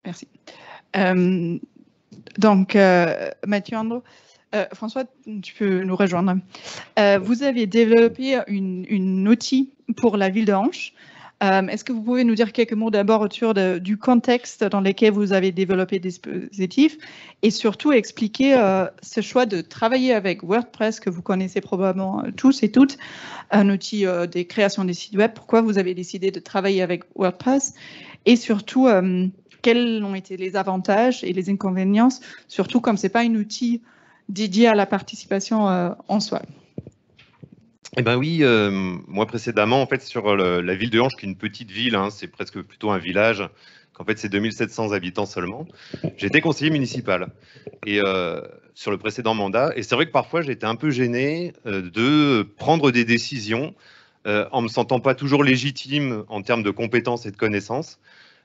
S2: Merci. Donc, Mathieu, Andrew, François, tu peux nous rejoindre. Vous avez développé un outil pour la ville de Auch. Est-ce que vous pouvez nous dire quelques mots d'abord autour du contexte dans lequel vous avez développé des dispositifs et surtout expliquer ce choix de travailler avec WordPress que vous connaissez probablement tous et toutes, un outil de création des sites web. Pourquoi vous avez décidé de travailler avec WordPress et surtout quels ont été les avantages et les inconvénients, surtout comme ce n'est pas un outil dédié à la participation en soi.
S10: Eh ben oui, moi précédemment, en fait, sur la ville de Auch, qui est une petite ville, hein, c'est presque plutôt un village, qu'en fait c'est 2700 habitants seulement, j'étais conseiller municipal et sur le précédent mandat. Et c'est vrai que parfois j'étais un peu gêné de prendre des décisions en me sentant pas toujours légitime en termes de compétences et de connaissances.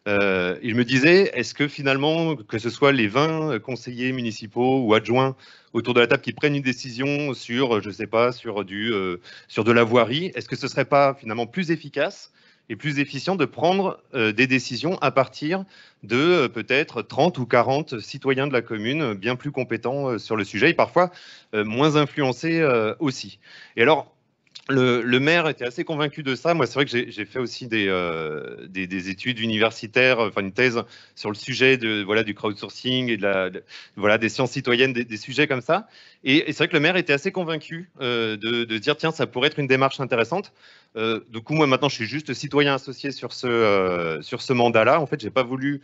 S10: Il me disait, est-ce que finalement, que ce soit les 20 conseillers municipaux ou adjoints autour de la table qui prennent une décision sur, je sais pas, sur de la voirie, est-ce que ce serait pas finalement plus efficace et plus efficient de prendre des décisions à partir de peut-être 30 ou 40 citoyens de la commune bien plus compétents sur le sujet et parfois moins influencés aussi. Et alors, le maire était assez convaincu de ça. Moi, c'est vrai que j'ai fait aussi des études universitaires, enfin une thèse sur le sujet du crowdsourcing et des sciences citoyennes, des sujets comme ça. Et c'est vrai que le maire était assez convaincu de dire tiens, ça pourrait être une démarche intéressante. Du coup, moi maintenant, je suis juste citoyen associé sur ce mandat-là. En fait, j'ai pas voulu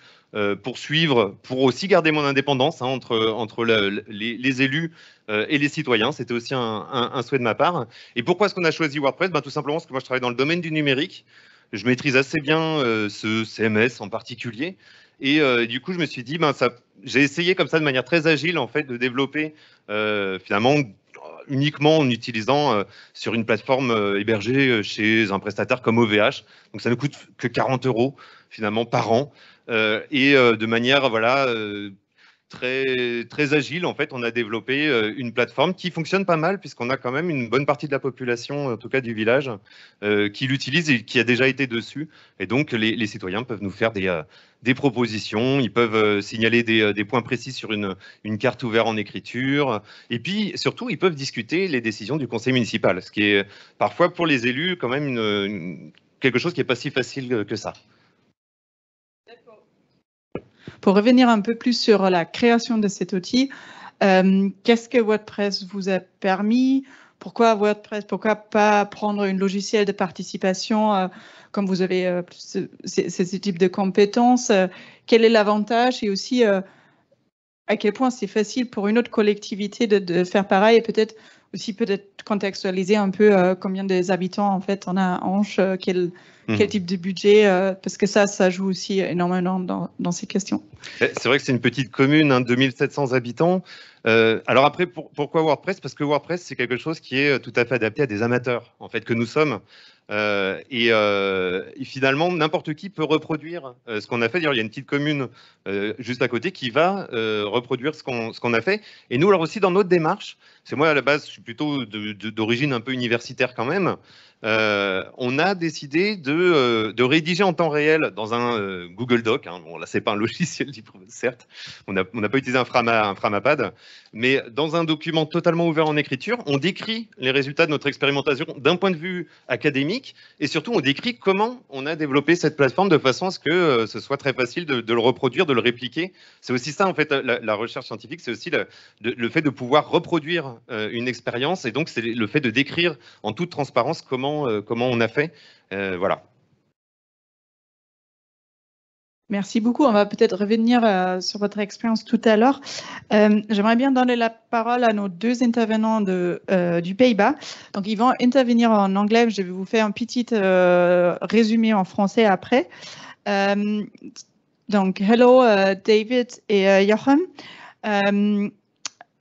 S10: poursuivre pour aussi garder mon indépendance entre les élus et les citoyens. C'était aussi un souhait de ma part. Et pourquoi est-ce qu'on a choisi WordPress? Tout simplement parce que moi, je travaille dans le domaine du numérique. Je maîtrise assez bien ce CMS en particulier. Et du coup, je me suis dit, j'ai essayé comme ça de manière très agile en fait de développer finalement uniquement en utilisant sur une plateforme hébergée chez un prestataire comme OVH. Donc ça ne coûte que 40 € finalement par an. et de manière voilà, très agile, en fait, on a développé une plateforme qui fonctionne pas mal, puisqu'on a quand même une bonne partie de la population, en tout cas du village, qui l'utilise et qui a déjà été dessus. Et donc, les citoyens peuvent nous faire des propositions, ils peuvent signaler des points précis sur une carte ouverte en écriture. Et puis, surtout, ils peuvent discuter les décisions du conseil municipal, ce qui est parfois pour les élus quand même quelque chose qui n'est pas si facile que ça.
S2: Pour revenir un peu plus sur la création de cet outil, qu'est-ce que WordPress vous a permis? Pourquoi WordPress? Pourquoi pas prendre un logiciel de participation comme vous avez ce type de compétences? Quel est l'avantage? Et aussi, à quel point c'est facile pour une autre collectivité de faire pareil, et peut-être contextualiser un peu combien des habitants en fait on a à Anche, quel type de budget, parce que ça joue aussi énormément dans ces questions.
S10: C'est vrai que c'est une petite commune, hein, 2700 habitants. Alors après, pourquoi WordPress? Parce que WordPress, c'est quelque chose qui est tout à fait adapté à des amateurs, en fait, que nous sommes. Et finalement, n'importe qui peut reproduire ce qu'on a fait. D'ailleurs, il y a une petite commune juste à côté qui va reproduire ce qu'on a fait. Et nous, alors aussi, dans notre démarche, c'est moi à la base, je suis plutôt d'origine un peu universitaire quand même. On a décidé de rédiger en temps réel dans un Google Doc. Hein. Bon, là, c'est pas un logiciel libre, certes. On n'a pas utilisé un Framapad, mais dans un document totalement ouvert en écriture, on décrit les résultats de notre expérimentation d'un point de vue académique, et surtout, on décrit comment on a développé cette plateforme de façon à ce que ce soit très facile de le reproduire, de le répliquer. C'est aussi ça, en fait, la recherche scientifique, c'est aussi le fait de pouvoir reproduire une expérience, et donc c'est le fait de décrire en toute transparence comment on a fait. Voilà.
S2: Merci beaucoup. On va peut-être revenir sur votre expérience tout à l'heure. J'aimerais bien donner la parole à nos deux intervenants du Pays-Bas. Donc, ils vont intervenir en anglais. Je vais vous faire un petit résumé en français après. Donc, hello, David et Jochem.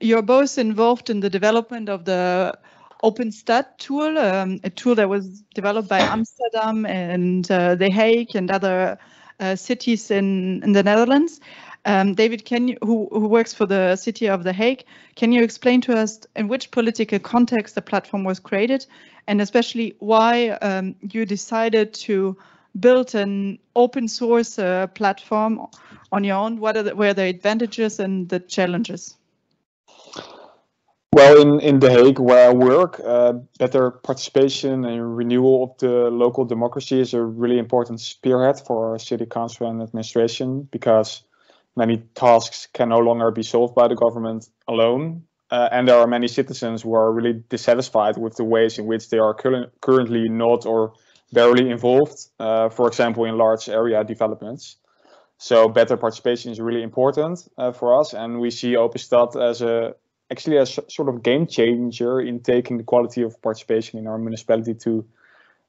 S2: You're both involved in the development of the OpenStat tool, a tool that was developed by Amsterdam and The Hague and other cities in the Netherlands. David, who works for the city of The Hague, can you explain to us in which political context the platform was created, and especially why you decided to build an open source platform on your own? What were the advantages and the challenges?
S11: Well, in The Hague, where I work, better participation and renewal of the local democracy is a really important spearhead for our city council and administration, because many tasks can no longer be solved by the government alone. And there are many citizens who are really dissatisfied with the ways in which they are currently not or barely involved, for example, in large area developments. So better participation is really important for us, and we see OpenStat as actually a sort of game changer in taking the quality of participation in our municipality to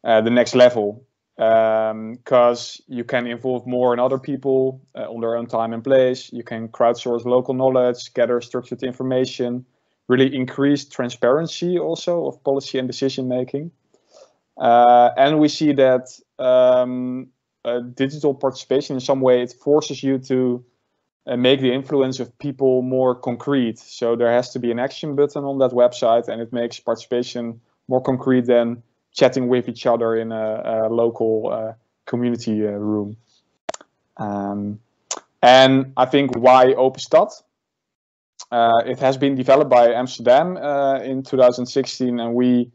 S11: the next level, because you can involve more and other people on their own time and place. You can crowdsource local knowledge, gather structured information, really increase transparency also of policy and decision making. And we see that digital participation, in some way, it forces you to make the influence of people more concrete. So there has to be an action button on that website, and it makes participation more concrete than chatting with each other in a local community room. And I think why OpenStat? It has been developed by Amsterdam in 2016, and we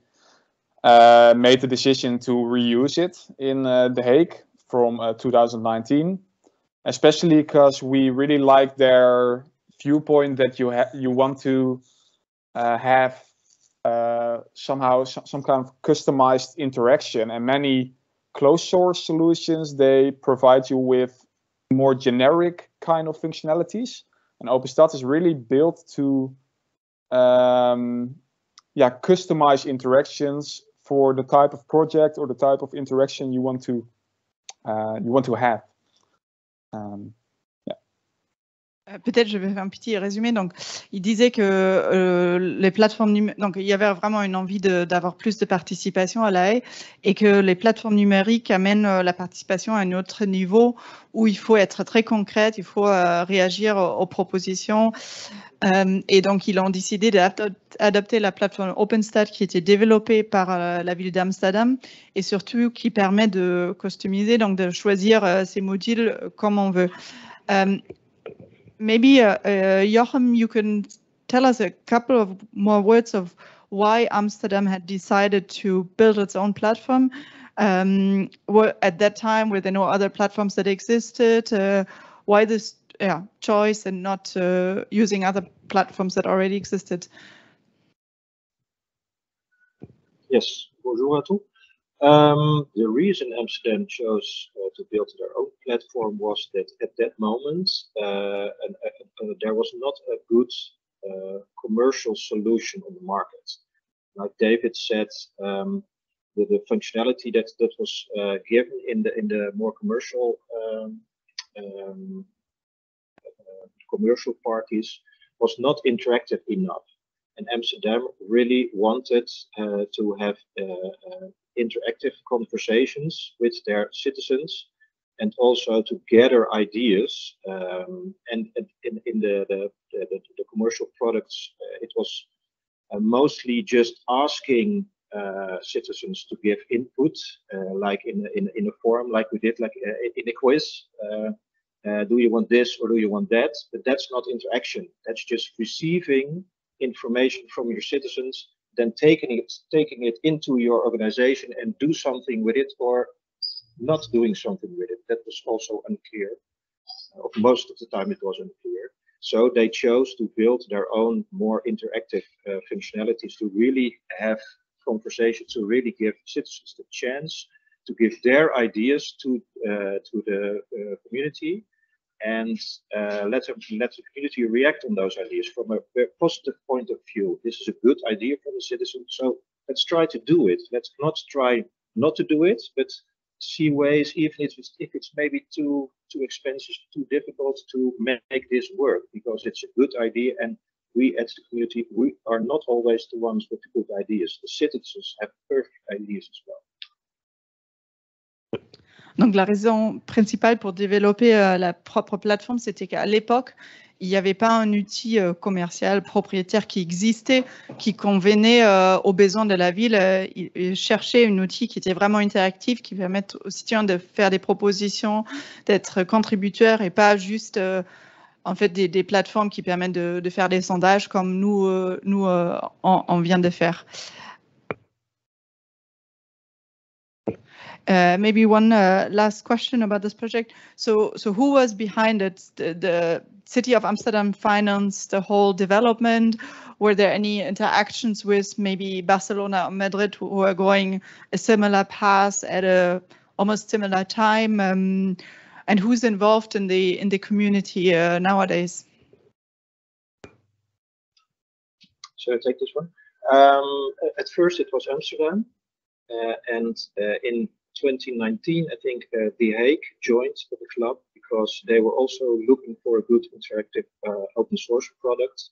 S11: made the decision to reuse it in The Hague from 2019. Especially because we really like their viewpoint that you want to have somehow some kind of customized interaction, and many closed source solutions, they provide you with more generic kind of functionalities, and OpenStat is really built to customize interactions for the type of project or the type of interaction you want to have.
S2: Peut-être je vais faire un petit résumé. Donc, il disait que les plateformes donc il y avait vraiment une envie d'avoir plus de participation à la haie et que les plateformes numériques amènent la participation à un autre niveau où il faut être très concrète, il faut réagir aux propositions. Et donc, ils ont décidé d'adopter la plateforme OpenStat qui était développée par la ville d'Amsterdam et surtout qui permet de customiser, donc de choisir ces modules comme on veut. Maybe, Joachim, you can tell us a couple of more words of why Amsterdam had decided to build its own platform. At that time, were there no other platforms that existed? Why this choice and not using other platforms that already existed?
S12: Yes, bonjour à tous. The reason Amsterdam chose to build their own platform was that at that moment there was not a good commercial solution on the market. Like David said, the functionality that was given in the more commercial parties was not interactive enough. And Amsterdam really wanted to have interactive conversations with their citizens and also to gather ideas. And in the commercial products, it was mostly just asking citizens to give input, like in a forum, like we did, like in a quiz. Do you want this or do you want that? But that's not interaction. That's just receiving information from your citizens, then taking it into your organization and do something with it, or not doing something with it. That was also unclear. Most of the time it was unclear. So they chose to build their own more interactive functionalities to really have conversations, to really give citizens the chance to give their ideas to the community, and let the community react on those ideas from a very positive point of view. This is a good idea for the citizens, so let's try to do it. Let's not try not to do it, but see ways, even if it's maybe too expensive, too difficult, to make this work, because it's a good idea, and we as the community, we are not always the ones with the good ideas. The citizens have perfect ideas as well.
S2: Donc, la raison principale pour développer la propre plateforme, c'était qu'à l'époque, il n'y avait pas un outil commercial propriétaire qui existait, qui convenait aux besoins de la ville. Ils cherchaient un outil qui était vraiment interactif, qui permette aux citoyens de faire des propositions, d'être contributeurs et pas juste en fait des plateformes qui permettent de faire des sondages comme nous on vient de faire. Maybe one last question about this project. So who was behind it? The City of Amsterdam financed the whole development. Were there any interactions with maybe Barcelona or Madrid who are going a similar path at a almost similar time? And who's involved in the community nowadays?
S12: Shall I take this one? At first, it was Amsterdam, and in 2019, I think The Hague joined the club because they were also looking for a good interactive open source product.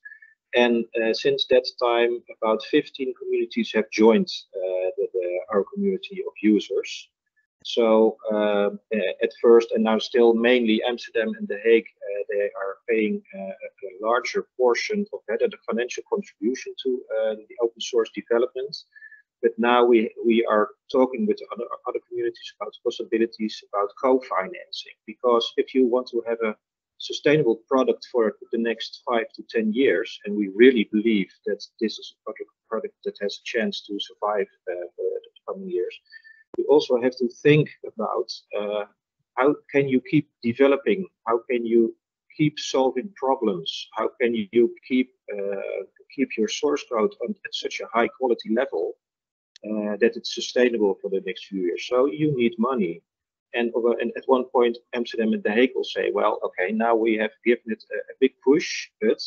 S12: And since that time, about 15 communities have joined our community of users. So at first, and now still mainly Amsterdam and The Hague, they are paying a larger portion of that, the financial contribution to the open source development. But now we are talking with other communities about possibilities about co-financing, because if you want to have a sustainable product for the next 5 to 10 years, and we really believe that this is a product that has a chance to survive for the coming years, we also have to think about how can you keep developing, how can you keep solving problems, how can you keep your source code at such a high quality level that it's sustainable for the next few years. So you need money. And at one point, Amsterdam and The Hague will say, well, okay, now we have given it a big push, but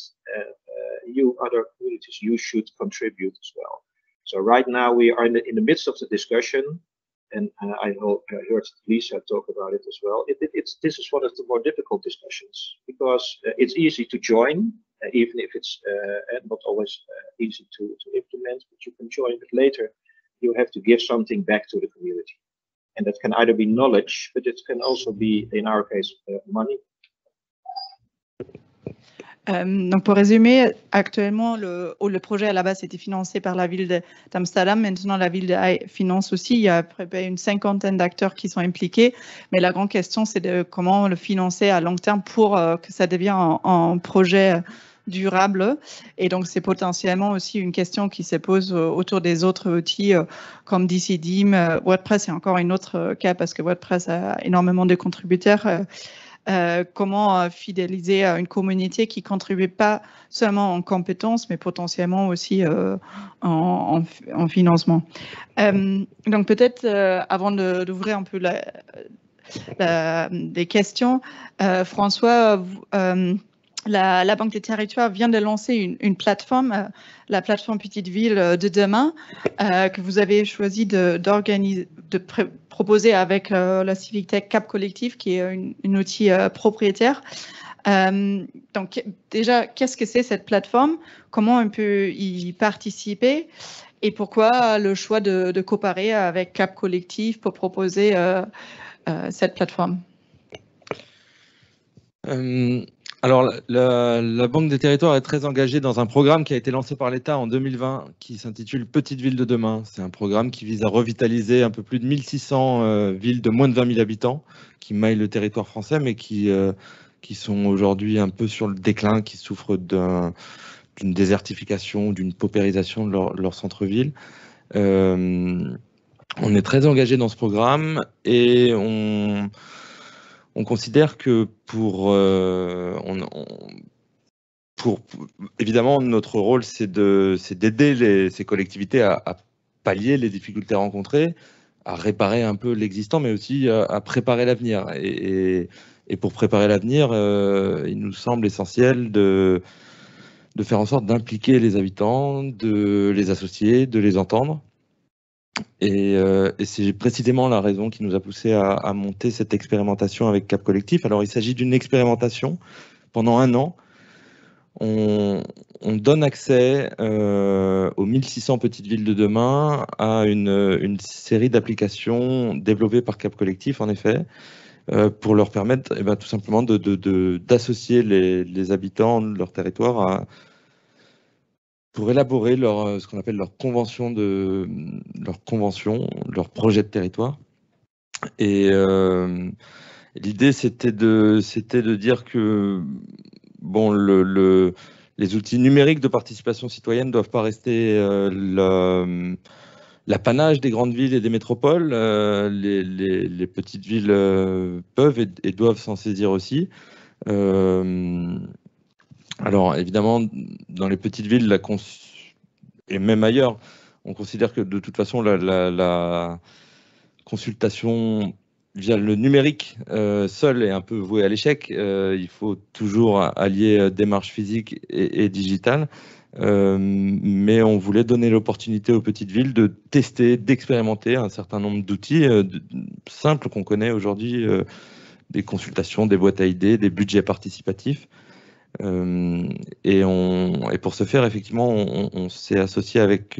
S12: you other communities, you should contribute as well. So right now we are in the midst of the discussion, and I heard Lisa talk about it as well. This is one of the more difficult discussions because it's easy to join, even if it's not always easy to implement, but you can join, but later you have to give something back to the community. And that can either be knowledge, but it can also be, in our case, money.
S2: Donc pour résumer, actuellement, le projet à la base était financé par la ville d'Amsterdam. Maintenant, la ville de Haye finance aussi. Il y a à peu près une 50aine d'acteurs qui sont impliqués. Mais la grande question, c'est de comment le financer à long terme pour que ça devienne un projet durable. Et donc, c'est potentiellement aussi une question qui se pose autour des autres outils comme Decidim. WordPress est encore un autre cas parce que WordPress a énormément de contributeurs. Comment fidéliser une communauté qui ne contribue pas seulement en compétences, mais potentiellement aussi en financement. Donc peut-être, avant d'ouvrir un peu des questions, François, la Banque des Territoires vient de lancer une plateforme, la plateforme Petite Ville de demain, que vous avez choisi d'organiser, de proposer avec la Civic Tech Cap Collectif, qui est un outil propriétaire. Donc déjà, qu'est-ce que c'est cette plateforme? Comment on peut y participer? Et pourquoi le choix de coopérer avec Cap Collectif pour proposer cette plateforme?
S6: Alors, la Banque des Territoires est très engagée dans un programme qui a été lancé par l'État en 2020, qui s'intitule Petite Ville de demain. C'est un programme qui vise à revitaliser un peu plus de 1600 villes de moins de 20 000 habitants, qui maillent le territoire français, mais qui sont aujourd'hui un peu sur le déclin, qui souffrent d'une désertification, d'une paupérisation de leur centre-ville. On est très engagé dans ce programme et on considère que évidemment, notre rôle, c'est d'aider ces collectivités à pallier les difficultés rencontrées, à réparer un peu l'existant, mais aussi à préparer l'avenir. Et pour préparer l'avenir, il nous semble essentiel de faire en sorte d'impliquer les habitants, de les associer, de les entendre. Et c'est précisément la raison qui nous a poussé à monter cette expérimentation avec Cap Collectif. Alors, il s'agit d'une expérimentation pendant 1 an. On donne accès aux 1600 petites villes de demain à une série d'applications développées par Cap Collectif, en effet, pour leur permettre tout simplement d'associer les habitants de leur territoire pour élaborer ce qu'on appelle leur convention, leur projet de territoire. Et l'idée, c'était de dire que bon, les outils numériques de participation citoyenne ne doivent pas rester l'apanage des grandes villes et des métropoles. Les petites villes peuvent et doivent s'en saisir aussi. Alors évidemment, dans les petites villes, et même ailleurs, on considère que de toute façon, la consultation via le numérique seul est un peu vouée à l'échec. Il faut toujours allier démarche physique et digitale. Mais on voulait donner l'opportunité aux petites villes de tester, d'expérimenter un certain nombre d'outils simples qu'on connaît aujourd'hui, des consultations, des boîtes à idées, des budgets participatifs. Et pour ce faire, effectivement, on s'est associé avec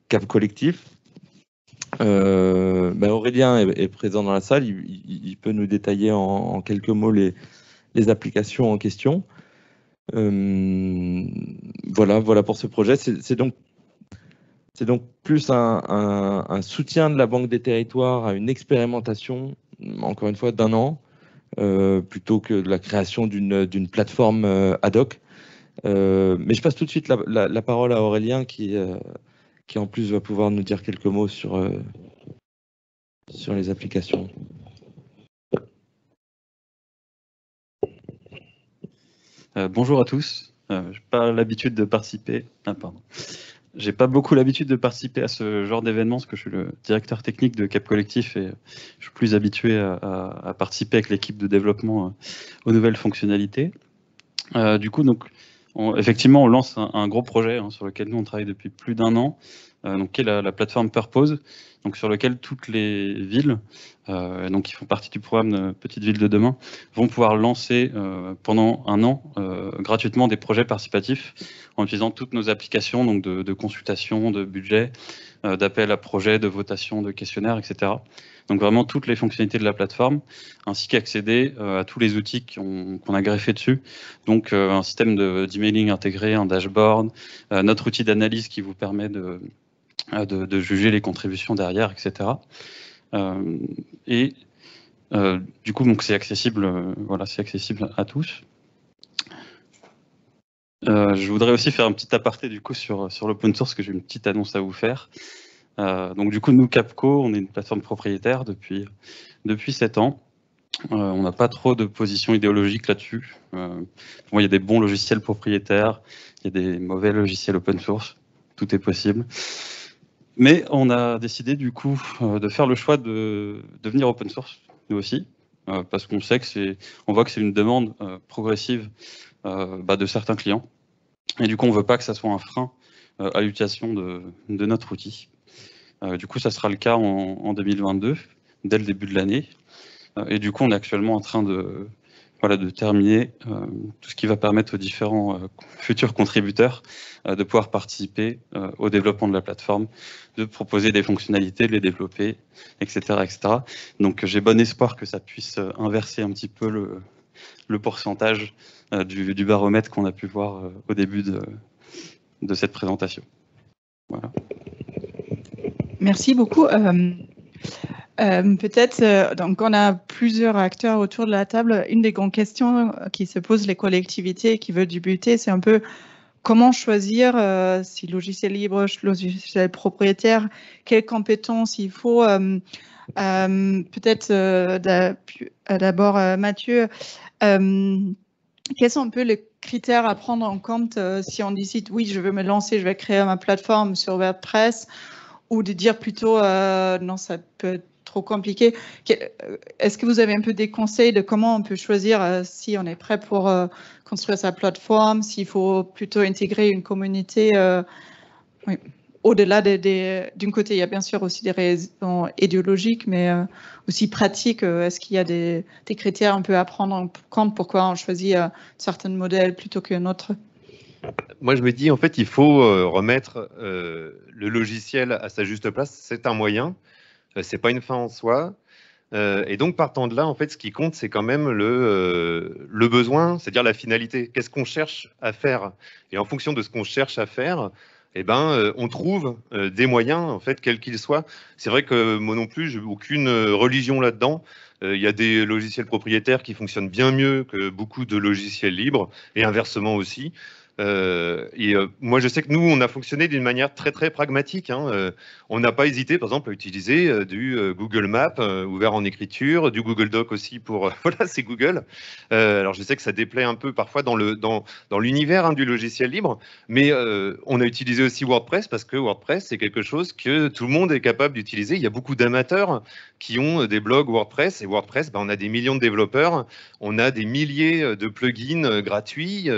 S6: Cap Collectif. Aurélien est présent dans la salle, il peut nous détailler en quelques mots les applications en question. Voilà pour ce projet. C'est donc plus un soutien de la Banque des Territoires à une expérimentation, encore une fois, d'1 an, plutôt que de la création d'une plateforme ad hoc. Mais je passe tout de suite la parole à Aurélien qui en plus va pouvoir nous dire quelques mots sur les applications.
S9: Bonjour à tous. J'ai pas l'habitude de participer. J'ai pas beaucoup l'habitude de participer à ce genre d'événement parce que je suis le directeur technique de Cap Collectif et je suis plus habitué à participer avec l'équipe de développement aux nouvelles fonctionnalités. Du coup, donc, effectivement, on lance un gros projet sur lequel nous on travaille depuis plus d'1 an. donc qui est la plateforme Purpose, donc sur lequel toutes les villes, donc qui font partie du programme Petite Ville de demain, vont pouvoir lancer pendant un an gratuitement des projets participatifs en utilisant toutes nos applications, donc de consultation, de budget, d'appel à projets, de votation, de questionnaires, etc. Donc vraiment toutes les fonctionnalités de la plateforme, ainsi qu'accéder à tous les outils qu'on a greffés dessus. Donc un système d'emailing intégré, un dashboard, notre outil d'analyse qui vous permet de juger les contributions derrière, etc. Du coup, donc c'est accessible, voilà, c'est accessible à tous. Je voudrais aussi faire un petit aparté du coup sur l'open source, que j'ai une petite annonce à vous faire. Donc du coup, nous, Capco, on est une plateforme propriétaire depuis 7 ans. On n'a pas trop de position idéologique là-dessus. Il y a des bons logiciels propriétaires, il y a des mauvais logiciels open source, tout est possible. Mais on a décidé du coup de faire le choix de devenir open source, nous aussi, parce qu'on sait on voit que c'est une demande progressive de certains clients. Et du coup, on ne veut pas que ça soit un frein à l'utilisation de notre outil. Du coup, ça sera le cas en 2022, dès le début de l'année. Et du coup, on est actuellement en train de terminer tout ce qui va permettre aux différents futurs contributeurs de pouvoir participer au développement de la plateforme, de proposer des fonctionnalités, de les développer, etc. etc. Donc, j'ai bon espoir que ça puisse inverser un petit peu le pourcentage du baromètre qu'on a pu voir au début de cette présentation. Voilà.
S2: Merci beaucoup. Peut-être, donc on a plusieurs acteurs autour de la table. Une des grandes questions qui se posent les collectivités qui veulent débuter, c'est un peu comment choisir si logiciel libre, logiciel propriétaire, quelles compétences il faut. Peut-être d'abord Mathieu, quels sont un peu les critères à prendre en compte si on décide oui, je veux me lancer, je vais créer ma plateforme sur WordPress, ou de dire plutôt non, ça peut être trop compliqué. Est-ce que vous avez un peu des conseils de comment on peut choisir si on est prêt pour construire sa plateforme, s'il faut plutôt intégrer une communauté oui. Au-delà d'un côté, il y a bien sûr aussi des raisons idéologiques, mais aussi pratiques. Est-ce qu'il y a des critères un peu à prendre en compte pourquoi on choisit un certain modèle plutôt qu'un autre?
S10: Moi, je me dis, en fait, il faut remettre le logiciel à sa juste place. C'est un moyen, c'est pas une fin en soi. Et donc, partant de là, en fait, ce qui compte, c'est quand même le besoin, c'est-à-dire la finalité. Qu'est-ce qu'on cherche à faire? Et en fonction de ce qu'on cherche à faire, on trouve des moyens, en fait, quels qu'ils soient. C'est vrai que moi non plus, je n'ai aucune religion là-dedans. Il y a des logiciels propriétaires qui fonctionnent bien mieux que beaucoup de logiciels libres, et inversement aussi. Moi, je sais que nous, on a fonctionné d'une manière très, très pragmatique. On n'a pas hésité, par exemple, à utiliser du Google Maps ouvert en écriture, du Google Doc aussi pour... voilà, c'est Google. Alors, je sais que ça déplaît un peu parfois dans l'univers du logiciel libre, mais on a utilisé aussi WordPress parce que WordPress, c'est quelque chose que tout le monde est capable d'utiliser. Il y a beaucoup d'amateurs qui ont des blogs WordPress, et WordPress, on a des millions de développeurs, on a des milliers de plugins gratuits.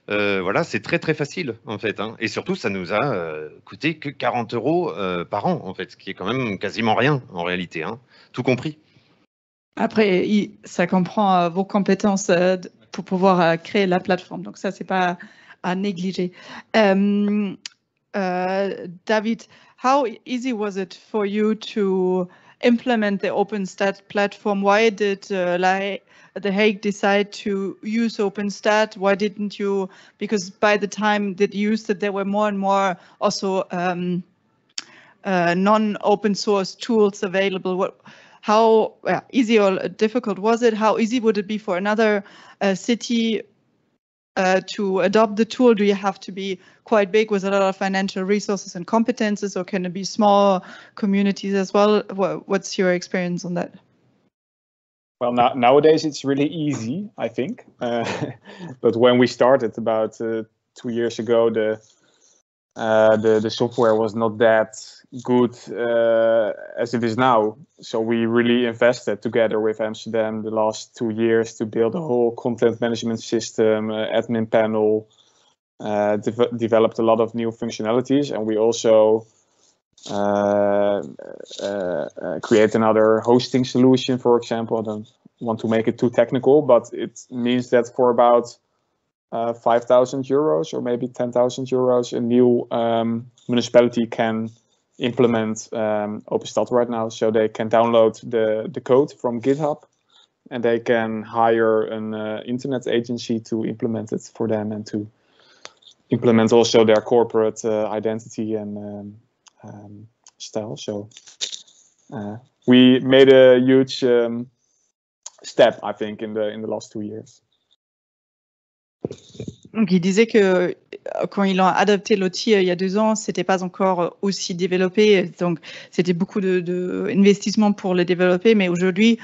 S10: Voilà, c'est très très facile en fait, et surtout ça nous a coûté que 40 € par an en fait, ce qui est quand même quasiment rien en réalité, tout compris.
S2: Après, ça comprend vos compétences pour pouvoir créer la plateforme, donc ça c'est pas à négliger. David, how easy was it for you to implement the OpenStat platform? Why did The Hague decide to use OpenStat? Why didn't you? Because by the time that you used it, there were more and more also non-open source tools available. How easy or difficult was it? How easy would it be for another city to adopt the tool? Do you have to be quite big with a lot of financial resources and competences, or can it be small communities as well? What's your experience on that?
S11: Well, nowadays it's really easy, I think. But when we started about 2 years ago, the software was not that good as it is now. So we really invested together with Amsterdam the last 2 years to build a whole content management system, admin panel, developed a lot of new functionalities, and we also create another hosting solution, for example. I don't want to make it too technical, but it means that for about 5,000 euros or maybe 10,000 euros, a new municipality can implement OpenStad right now. So they can download the code from GitHub, and they can hire an internet agency to implement it for them and to implement also their corporate identity and style. So we made a huge step, I think, in the last 2 years.
S2: Donc, il disait que quand ils ont adopté l'outil il y a 2 ans, c'était pas encore aussi développé. Donc, c'était beaucoup d'investissement pour le développer. Mais aujourd'hui,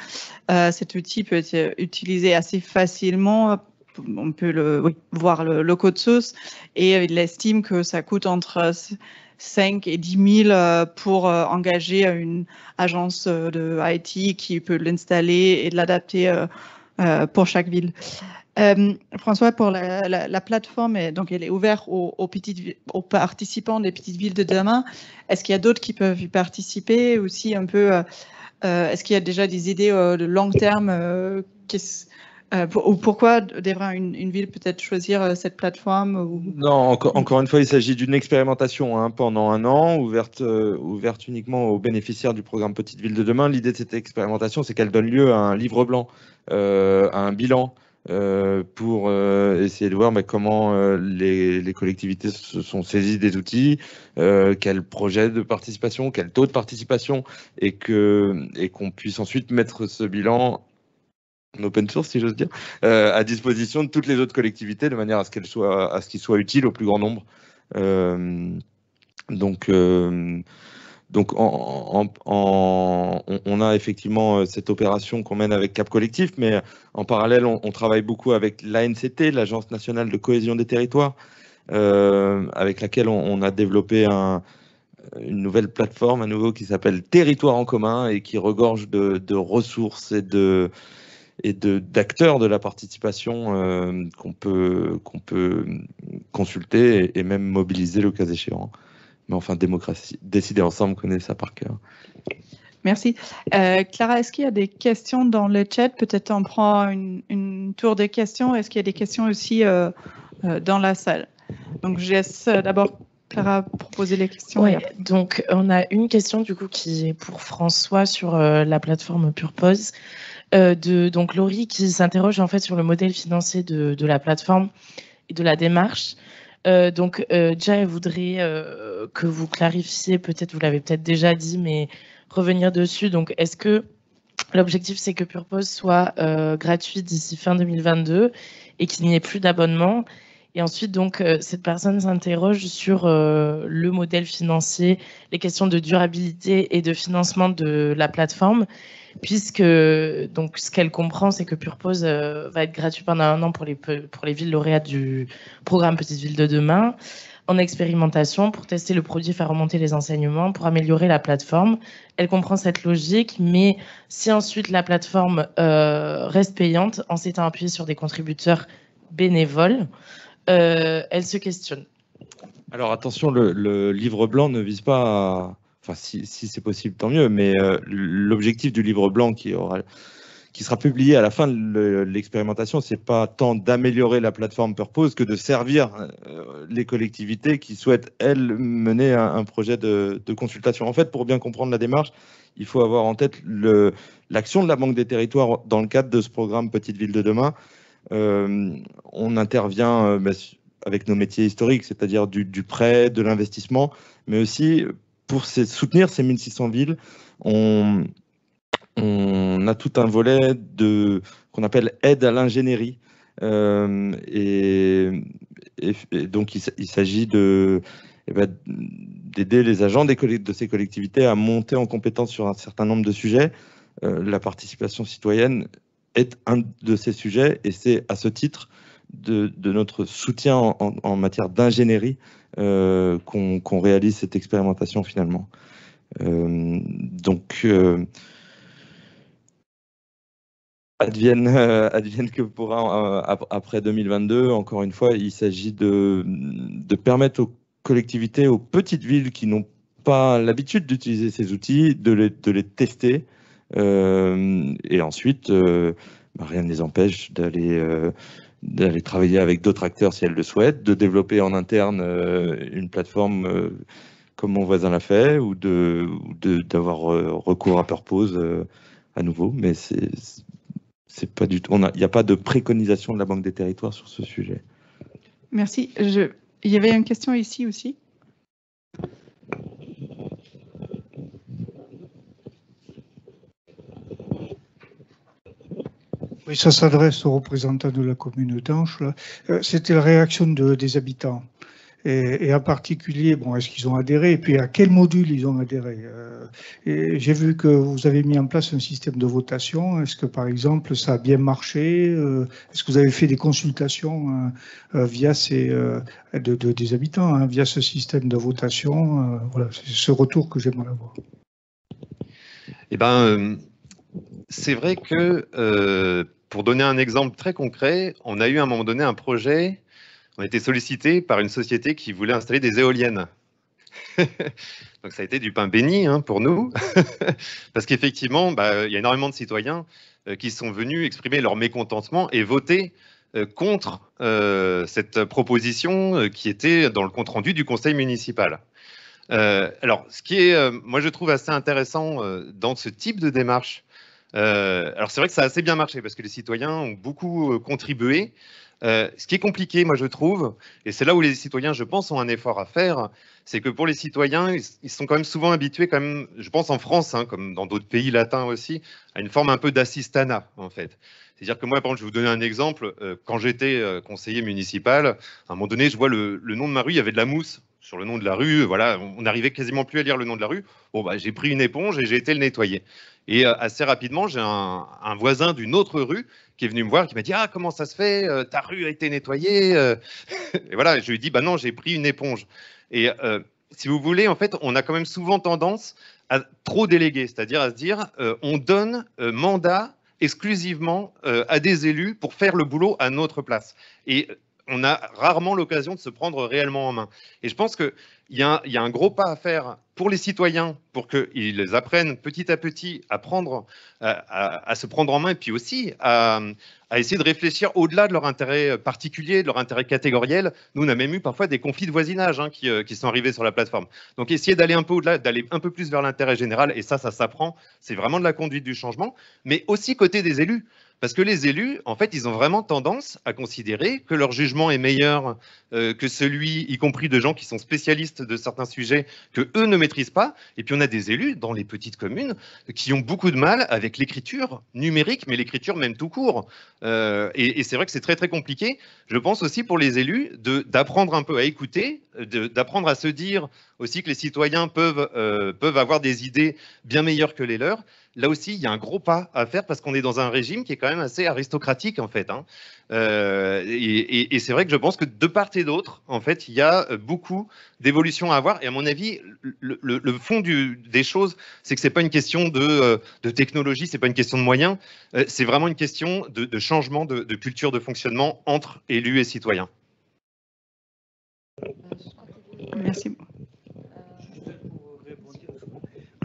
S2: cet outil peut être utilisé assez facilement. On peut voir le code source et il estime que ça coûte entre 5 et 10 000 pour engager une agence de IT qui peut l'installer et l'adapter pour chaque ville. François, pour la plateforme, donc elle est ouverte aux participants des petites villes de demain. Est-ce qu'il y a d'autres qui peuvent y participer aussi un peu? Est-ce qu'il y a déjà des idées de long terme? Pourquoi devrait une ville peut-être choisir cette plateforme ou...
S6: Non, encore une fois, il s'agit d'une expérimentation pendant 1 an, ouverte uniquement aux bénéficiaires du programme Petite Ville de demain. L'idée de cette expérimentation, c'est qu'elle donne lieu à un livre blanc, à un bilan, pour essayer de voir comment les collectivités se sont saisies des outils, quel projet de participation, quel taux de participation, et qu'on puisse ensuite mettre ce bilan en open source, si j'ose dire, à disposition de toutes les autres collectivités, de manière à ce qu'il soit utile au plus grand nombre. Donc on a effectivement cette opération qu'on mène avec Cap Collectif, mais en parallèle, on travaille beaucoup avec l'ANCT, l'Agence nationale de cohésion des territoires, avec laquelle on a développé une nouvelle plateforme, qui s'appelle Territoire en commun et qui regorge de ressources et d'acteurs de la participation qu'on peut consulter et même mobiliser le cas échéant. Mais enfin, démocratie, décider ensemble, connaît ça par cœur.
S2: Merci. Clara, est-ce qu'il y a des questions dans le chat? Peut-être on prend une tour de questions. Est-ce qu'il y a des questions aussi dans la salle? Donc, je laisse d'abord Clara proposer les questions.
S3: Oui, donc on a une question du coup qui est pour François sur la plateforme Purpose. Donc Laurie qui s'interroge en fait sur le modèle financier de la plateforme et de la démarche. Donc déjà, elle voudrait que vous clarifiez, peut-être vous l'avez peut-être déjà dit, mais revenir dessus. Donc est-ce que l'objectif c'est que Purpose soit gratuit d'ici fin 2022 et qu'il n'y ait plus d'abonnement? Et ensuite, donc, cette personne s'interroge sur le modèle financier, les questions de durabilité et de financement de la plateforme, puisque donc, ce qu'elle comprend, c'est que Purpose va être gratuit pendant 1 an pour les villes lauréates du programme Petite Ville de demain, en expérimentation, pour tester le produit, faire remonter les enseignements, pour améliorer la plateforme. Elle comprend cette logique, mais si ensuite la plateforme reste payante, en s'étant appuyée sur des contributeurs bénévoles, elle se questionne.
S6: Alors attention, le livre blanc ne vise pas à... Enfin, si c'est possible, tant mieux, mais l'objectif du livre blanc qui sera publié à la fin de l'expérimentation, c'est pas tant d'améliorer la plateforme Purpose que de servir les collectivités qui souhaitent, elles, mener un projet de consultation. En fait, pour bien comprendre la démarche, il faut avoir en tête l'action de la Banque des Territoires dans le cadre de ce programme Petite Ville de demain. On intervient avec nos métiers historiques, c'est-à-dire du prêt, de l'investissement, mais aussi pour soutenir ces 1600 villes, on a tout un volet qu'on appelle aide à l'ingénierie. Et donc, il s'agit d'aider les agents de ces collectivités à monter en compétence sur un certain nombre de sujets. La participation citoyenne est un de ces sujets, et c'est à ce titre de notre soutien en matière d'ingénierie qu'on réalise cette expérimentation finalement. Donc, advienne que pourra après 2022, encore une fois, il s'agit de permettre aux collectivités, aux petites villes qui n'ont pas l'habitude d'utiliser ces outils, de les tester. Et ensuite, rien ne les empêche d'aller travailler avec d'autres acteurs si elles le souhaitent, de développer en interne une plateforme comme mon voisin l'a fait, ou d'avoir recours à Purpose à nouveau. Mais c'est pas du tout. Il n'y a pas de préconisation de la Banque des Territoires sur ce sujet.
S2: Merci. Il y avait une question ici aussi.
S5: Oui, ça s'adresse aux représentants de la commune d'Anche. C'était la réaction des habitants. Et en particulier, bon, est-ce qu'ils ont adhéré? Et puis à quel module ils ont adhéré? J'ai vu que vous avez mis en place un système de votation. Est-ce que par exemple ça a bien marché? Est-ce que vous avez fait des consultations via des habitants, hein, via ce système de votation? Voilà, c'est ce retour que j'aimerais avoir.
S10: Eh ben, c'est vrai que, pour donner un exemple très concret, on a eu à un moment donné un projet, on a été sollicité par une société qui voulait installer des éoliennes. Donc ça a été du pain béni, hein, pour nous, parce qu'effectivement, il y a énormément de citoyens qui sont venus exprimer leur mécontentement et voter contre cette proposition qui était dans le compte-rendu du conseil municipal. Alors, ce qui est, moi je trouve assez intéressant dans ce type de démarche, alors c'est vrai que ça a assez bien marché parce que les citoyens ont beaucoup contribué. Ce qui est compliqué, moi je trouve, et c'est là où les citoyens, je pense, ont un effort à faire, c'est que pour les citoyens, ils sont quand même souvent habitués, quand même, je pense en France, hein, comme dans d'autres pays latins aussi, à une forme un peu d'assistanat, en fait. C'est-à-dire que moi, par exemple, je vais vous donner un exemple. Quand j'étais conseiller municipal, à un moment donné, je vois le nom de ma rue, il y avait de la mousse sur le nom de la rue. Voilà, on n'arrivait quasiment plus à lire le nom de la rue. Bon, j'ai pris une éponge et j'ai été le nettoyer. Et assez rapidement, j'ai un voisin d'une autre rue qui est venu me voir, qui m'a dit « Ah, comment ça se fait? Ta rue a été nettoyée ?» Et voilà, je lui ai dit « Bah non, j'ai pris une éponge. » Et si vous voulez, en fait, on a quand même souvent tendance à trop déléguer, c'est-à-dire à se dire on donne mandat exclusivement à des élus pour faire le boulot à notre place. Et on a rarement l'occasion de se prendre réellement en main. Et je pense qu'il y a un gros pas à faire pour les citoyens, pour qu'ils apprennent petit à petit à se prendre en main, et puis aussi à essayer de réfléchir au-delà de leur intérêt particulier, de leur intérêt catégoriel. Nous, on a même eu parfois des conflits de voisinage, hein, qui sont arrivés sur la plateforme. Donc, essayer d'aller un peu au-delà, d'aller un peu plus vers l'intérêt général, et ça s'apprend. C'est vraiment de la conduite du changement, mais aussi côté des élus. Parce que les élus, en fait, ils ont vraiment tendance à considérer que leur jugement est meilleur que celui, y compris de gens qui sont spécialistes de certains sujets que eux ne maîtrisent pas. Et puis on a des élus dans les petites communes qui ont beaucoup de mal avec l'écriture numérique, mais l'écriture même tout court. Et c'est vrai que c'est très très compliqué. Je pense aussi pour les élus d'apprendre un peu à écouter, d'apprendre à se dire aussi que les citoyens peuvent avoir des idées bien meilleures que les leurs. Là aussi, il y a un gros pas à faire parce qu'on est dans un régime qui est quand même assez aristocratique, en fait, hein. Et c'est vrai que je pense que de part et d'autre, en fait, il y a beaucoup d'évolutions à avoir. Et à mon avis, le fond des choses, c'est que c'est pas une question de technologie, c'est pas une question de moyens, c'est vraiment une question de changement de culture de fonctionnement entre élus et citoyens.
S2: Merci.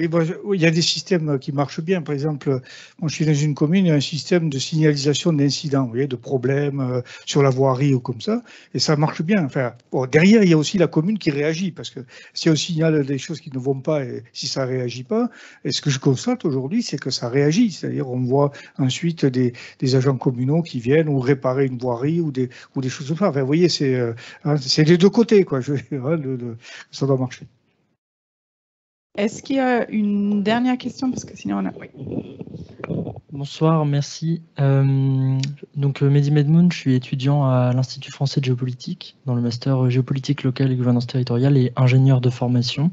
S5: Oui, bon, il y a des systèmes qui marchent bien. Par exemple, moi, je suis dans une commune, il y a un système de signalisation d'incidents, vous voyez, de problèmes sur la voirie ou comme ça, et ça marche bien. Enfin, bon, derrière, il y a aussi la commune qui réagit, parce que si on signale des choses qui ne vont pas et si ça ne réagit pas, et ce que je constate aujourd'hui, c'est que ça réagit. C'est-à-dire, on voit ensuite des agents communaux qui viennent ou réparer une voirie ou des choses comme ça. Enfin, vous voyez, c'est des deux côtés, quoi. Ça doit marcher.
S2: Est-ce qu'il y a une dernière question? Parce que sinon, on a... Oui.
S13: Bonsoir, merci. Donc, Mehdi Medmoun, je suis étudiant à l'Institut français de géopolitique, dans le master géopolitique locale et gouvernance territoriale et ingénieur de formation.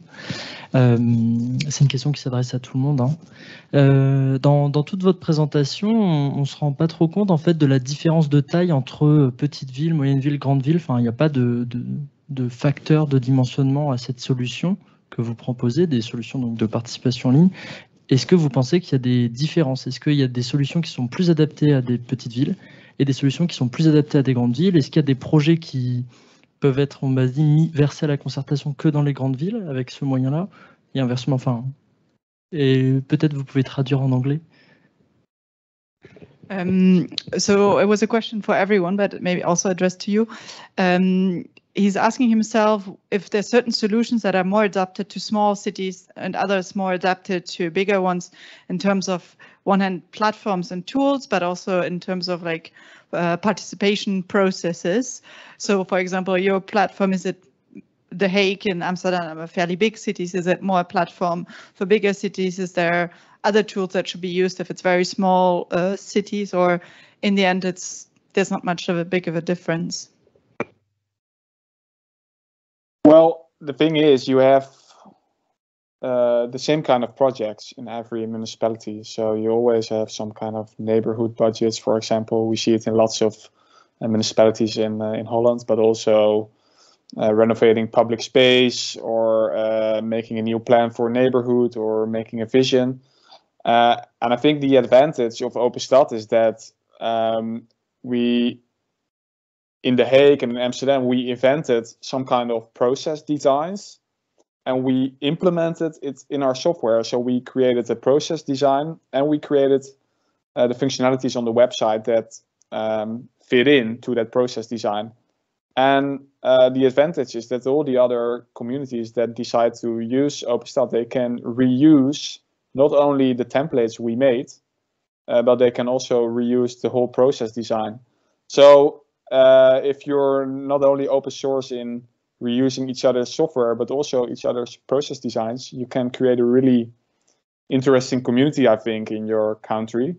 S13: C'est une question qui s'adresse à tout le monde, hein. Dans toute votre présentation, on ne se rend pas trop compte en fait, de la différence de taille entre petite ville, moyenne ville, grande ville. Enfin, il n'y a pas de facteur de dimensionnement à cette solution que vous proposez, des solutions donc, de participation en ligne. Est-ce que vous pensez qu'il y a des différences? Est-ce qu'il y a des solutions qui sont plus adaptées à des petites villes et des solutions qui sont plus adaptées à des grandes villes? Est-ce qu'il y a des projets qui peuvent être, on m'a dit, versés à la concertation que dans les grandes villes avec ce moyen-là? et inversement. Enfin, et peut-être vous pouvez traduire en anglais.
S2: So it was a question for everyone, but maybe also addressed to you. He's asking himself if there's certain solutions that are more adapted to small cities and others more adapted to bigger ones in terms of one hand platforms and tools, but also in terms of like participation processes. So for example, your platform, is it The Hague and Amsterdam are fairly big cities? Is it more a platform for bigger cities? Is there other tools that should be used if it's very small cities, or in the end, there's not much of a big of a difference?
S11: Well, the thing is, you have the same kind of projects in every municipality. So you always have some kind of neighborhood budgets, for example. We see it in lots of municipalities in Holland, but also renovating public space, or making a new plan for a neighborhood, or making a vision. And I think the advantage of Openstad is that we, in The Hague and in Amsterdam, we invented some kind of process designs, and we implemented it in our software. So we created a process design, and we created the functionalities on the website that fit into that process design. And the advantage is that all the other communities that decide to use Openstad, they can reuse not only the templates we made, but they can also reuse the whole process design. So if you're not only open source in reusing each other's software, but also each other's process designs, you can create a really interesting community, I think, in your country.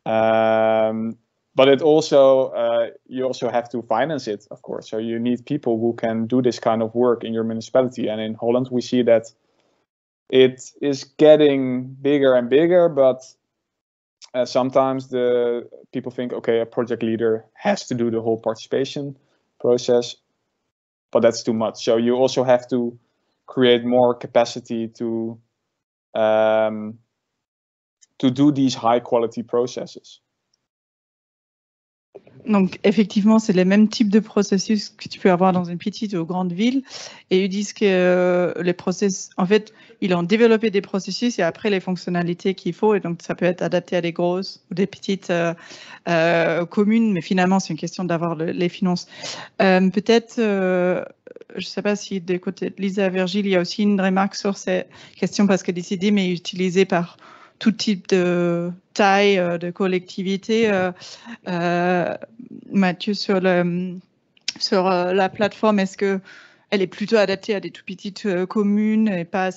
S11: But it also, you also have to finance it, of course. So you need people who can do this kind of work in your municipality. And in Holland, we see that it is getting bigger and bigger, but sometimes the people think, okay, a project leader has to do the whole participation process, but that's too much. So you also have to create more capacity to do these high quality processes.
S2: Donc, effectivement, c'est les mêmes types de processus que tu peux avoir dans une petite ou grande ville. Et ils disent que les process, en fait, ils ont développé des processus et après les fonctionnalités qu'il faut. Et donc, ça peut être adapté à des grosses ou des petites communes. Mais finalement, c'est une question d'avoir les finances. Peut-être, je ne sais pas si des côtés de Lisa Virgile, il y a aussi une remarque sur ces questions parce que DCDIM est utilisé par tout type de taille de collectivité. Mathieu, sur la plateforme, est-ce qu'elle est plutôt adaptée à des tout petites communes et pas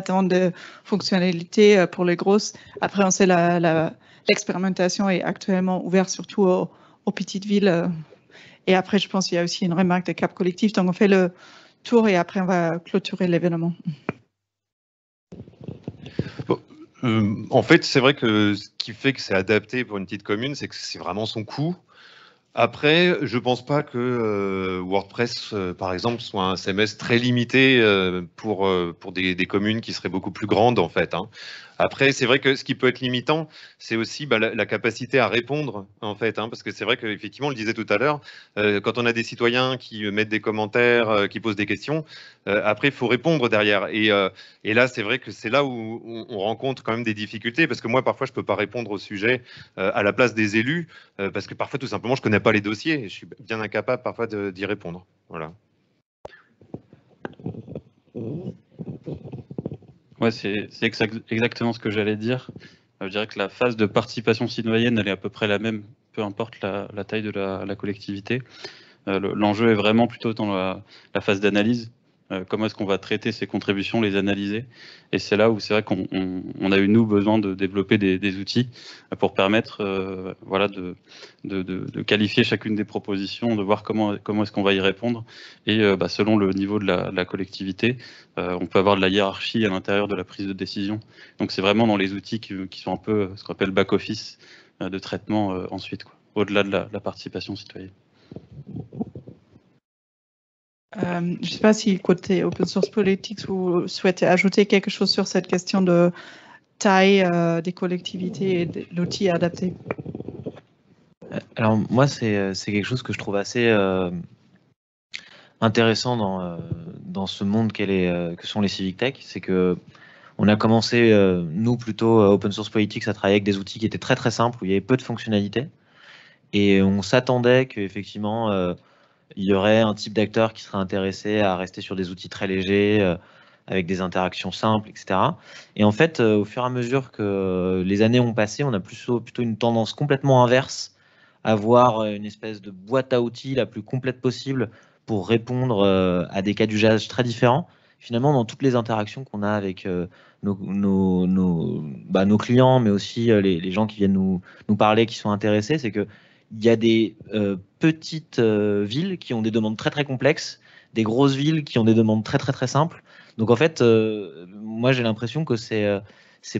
S2: tant de fonctionnalités pour les grosses? Après, on sait l'expérimentation est actuellement ouverte surtout aux petites villes. Et après, je pense qu'il y a aussi une remarque de Cap Collectif. Donc, on fait le tour et après, on va clôturer l'événement.
S10: En fait, c'est vrai que ce qui fait que c'est adapté pour une petite commune, c'est que c'est vraiment son coût. Après, je ne pense pas que WordPress, par exemple, soit un CMS très limité pour des communes qui seraient beaucoup plus grandes, en fait. Hein. Après, c'est vrai que ce qui peut être limitant, c'est aussi la capacité à répondre, en fait. Hein, parce que c'est vrai qu'effectivement, on le disait tout à l'heure, quand on a des citoyens qui mettent des commentaires, qui posent des questions, après, il faut répondre derrière. Et là, c'est vrai que c'est là où on rencontre quand même des difficultés, parce que moi, parfois, je ne peux pas répondre au sujet à la place des élus, parce que parfois, tout simplement, je ne connais pas les dossiers et je suis bien incapable parfois d'y répondre. Voilà.
S9: Ouais, c'est exactement ce que j'allais dire. Je dirais que la phase de participation citoyenne, elle est à peu près la même, peu importe la taille de la collectivité. L'enjeu est vraiment plutôt dans la phase d'analyse. Comment est-ce qu'on va traiter ces contributions, les analyser? Et c'est là où c'est vrai qu'on a eu, nous, besoin de développer des outils pour permettre voilà, de qualifier chacune des propositions, de voir comment est-ce qu'on va y répondre. Et selon le niveau de la collectivité, on peut avoir de la hiérarchie à l'intérieur de la prise de décision. Donc c'est vraiment dans les outils qui sont un peu ce qu'on appelle back-office de traitement ensuite, au-delà de la participation citoyenne.
S2: Je ne sais pas si côté Open Source Politics, vous souhaitez ajouter quelque chose sur cette question de taille des collectivités et de l'outil adapté.
S7: Alors moi, c'est quelque chose que je trouve assez intéressant dans ce monde que sont les civic tech, c'est que on a commencé, nous plutôt, Open Source Politics, à travailler avec des outils qui étaient très très simples, où il y avait peu de fonctionnalités. Et on s'attendait qu'effectivement, il y aurait un type d'acteur qui serait intéressé à rester sur des outils très légers, avec des interactions simples, etc. Et en fait, au fur et à mesure que les années ont passé, on a plutôt une tendance complètement inverse à avoir une espèce de boîte à outils la plus complète possible pour répondre à des cas d'usage très différents. Finalement, dans toutes les interactions qu'on a avec nos clients, mais aussi les gens qui viennent nous parler, qui sont intéressés, c'est qu'il y a des petites villes qui ont des demandes très très complexes, des grosses villes qui ont des demandes très très très simples. Donc en fait, moi j'ai l'impression que c'est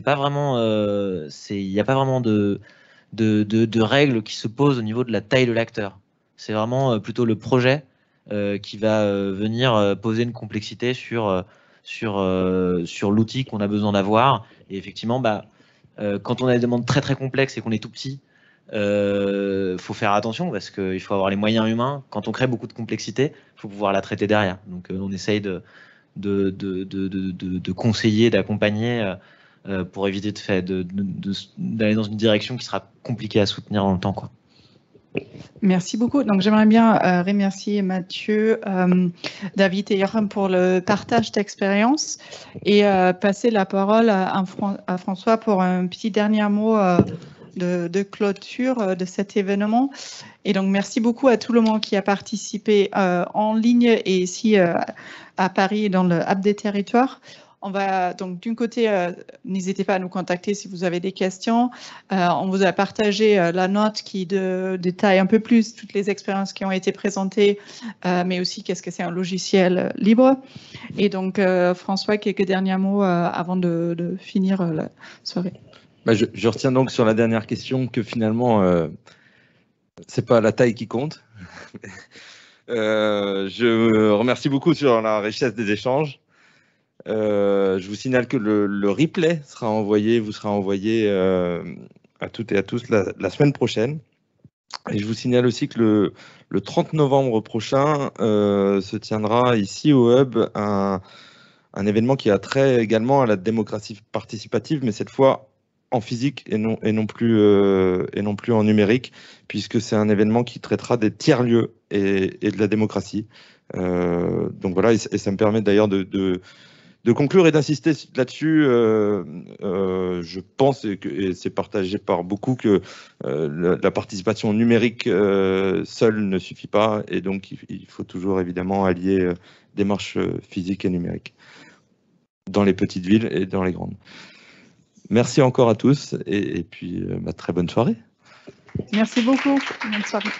S7: pas vraiment, il n'y a pas vraiment de règles qui se posent au niveau de la taille de l'acteur. C'est vraiment plutôt le projet qui va venir poser une complexité sur l'outil qu'on a besoin d'avoir. Et effectivement, quand on a des demandes très très complexes et qu'on est tout petit, faut faire attention parce qu'il faut avoir les moyens humains. Quand on crée beaucoup de complexité, il faut pouvoir la traiter derrière. Donc on essaye de conseiller, d'accompagner pour éviter d'aller dans une direction qui sera compliquée à soutenir dans le temps, quoi.
S2: Merci beaucoup. Donc, j'aimerais bien remercier Mathieu, David et Joachim pour le partage d'expérience et passer la parole à François pour un petit dernier mot de clôture de cet événement. Et donc, merci beaucoup à tout le monde qui a participé en ligne et ici à Paris dans le Hub des territoires. On va donc d'un côté, n'hésitez pas à nous contacter si vous avez des questions. On vous a partagé la note qui détaille un peu plus toutes les expériences qui ont été présentées, mais aussi qu'est-ce que c'est un logiciel libre. Et donc, François, quelques derniers mots avant de finir la soirée.
S6: Je retiens donc sur la dernière question que finalement, c'est pas la taille qui compte. Je remercie beaucoup sur la richesse des échanges. Je vous signale que le replay vous sera envoyé à toutes et à tous la semaine prochaine. Et je vous signale aussi que le 30 novembre prochain se tiendra ici au Hub un événement qui a trait également à la démocratie participative, mais cette fois en physique et non plus en numérique, puisque c'est un événement qui traitera des tiers-lieux et de la démocratie. Donc voilà, et ça me permet d'ailleurs de conclure et d'insister là-dessus. Je pense, et c'est partagé par beaucoup, que la participation numérique seule ne suffit pas, et donc il faut toujours évidemment allier démarche physique et numérique dans les petites villes et dans les grandes. Merci encore à tous, et puis très bonne soirée.
S2: Merci beaucoup. Bonne soirée.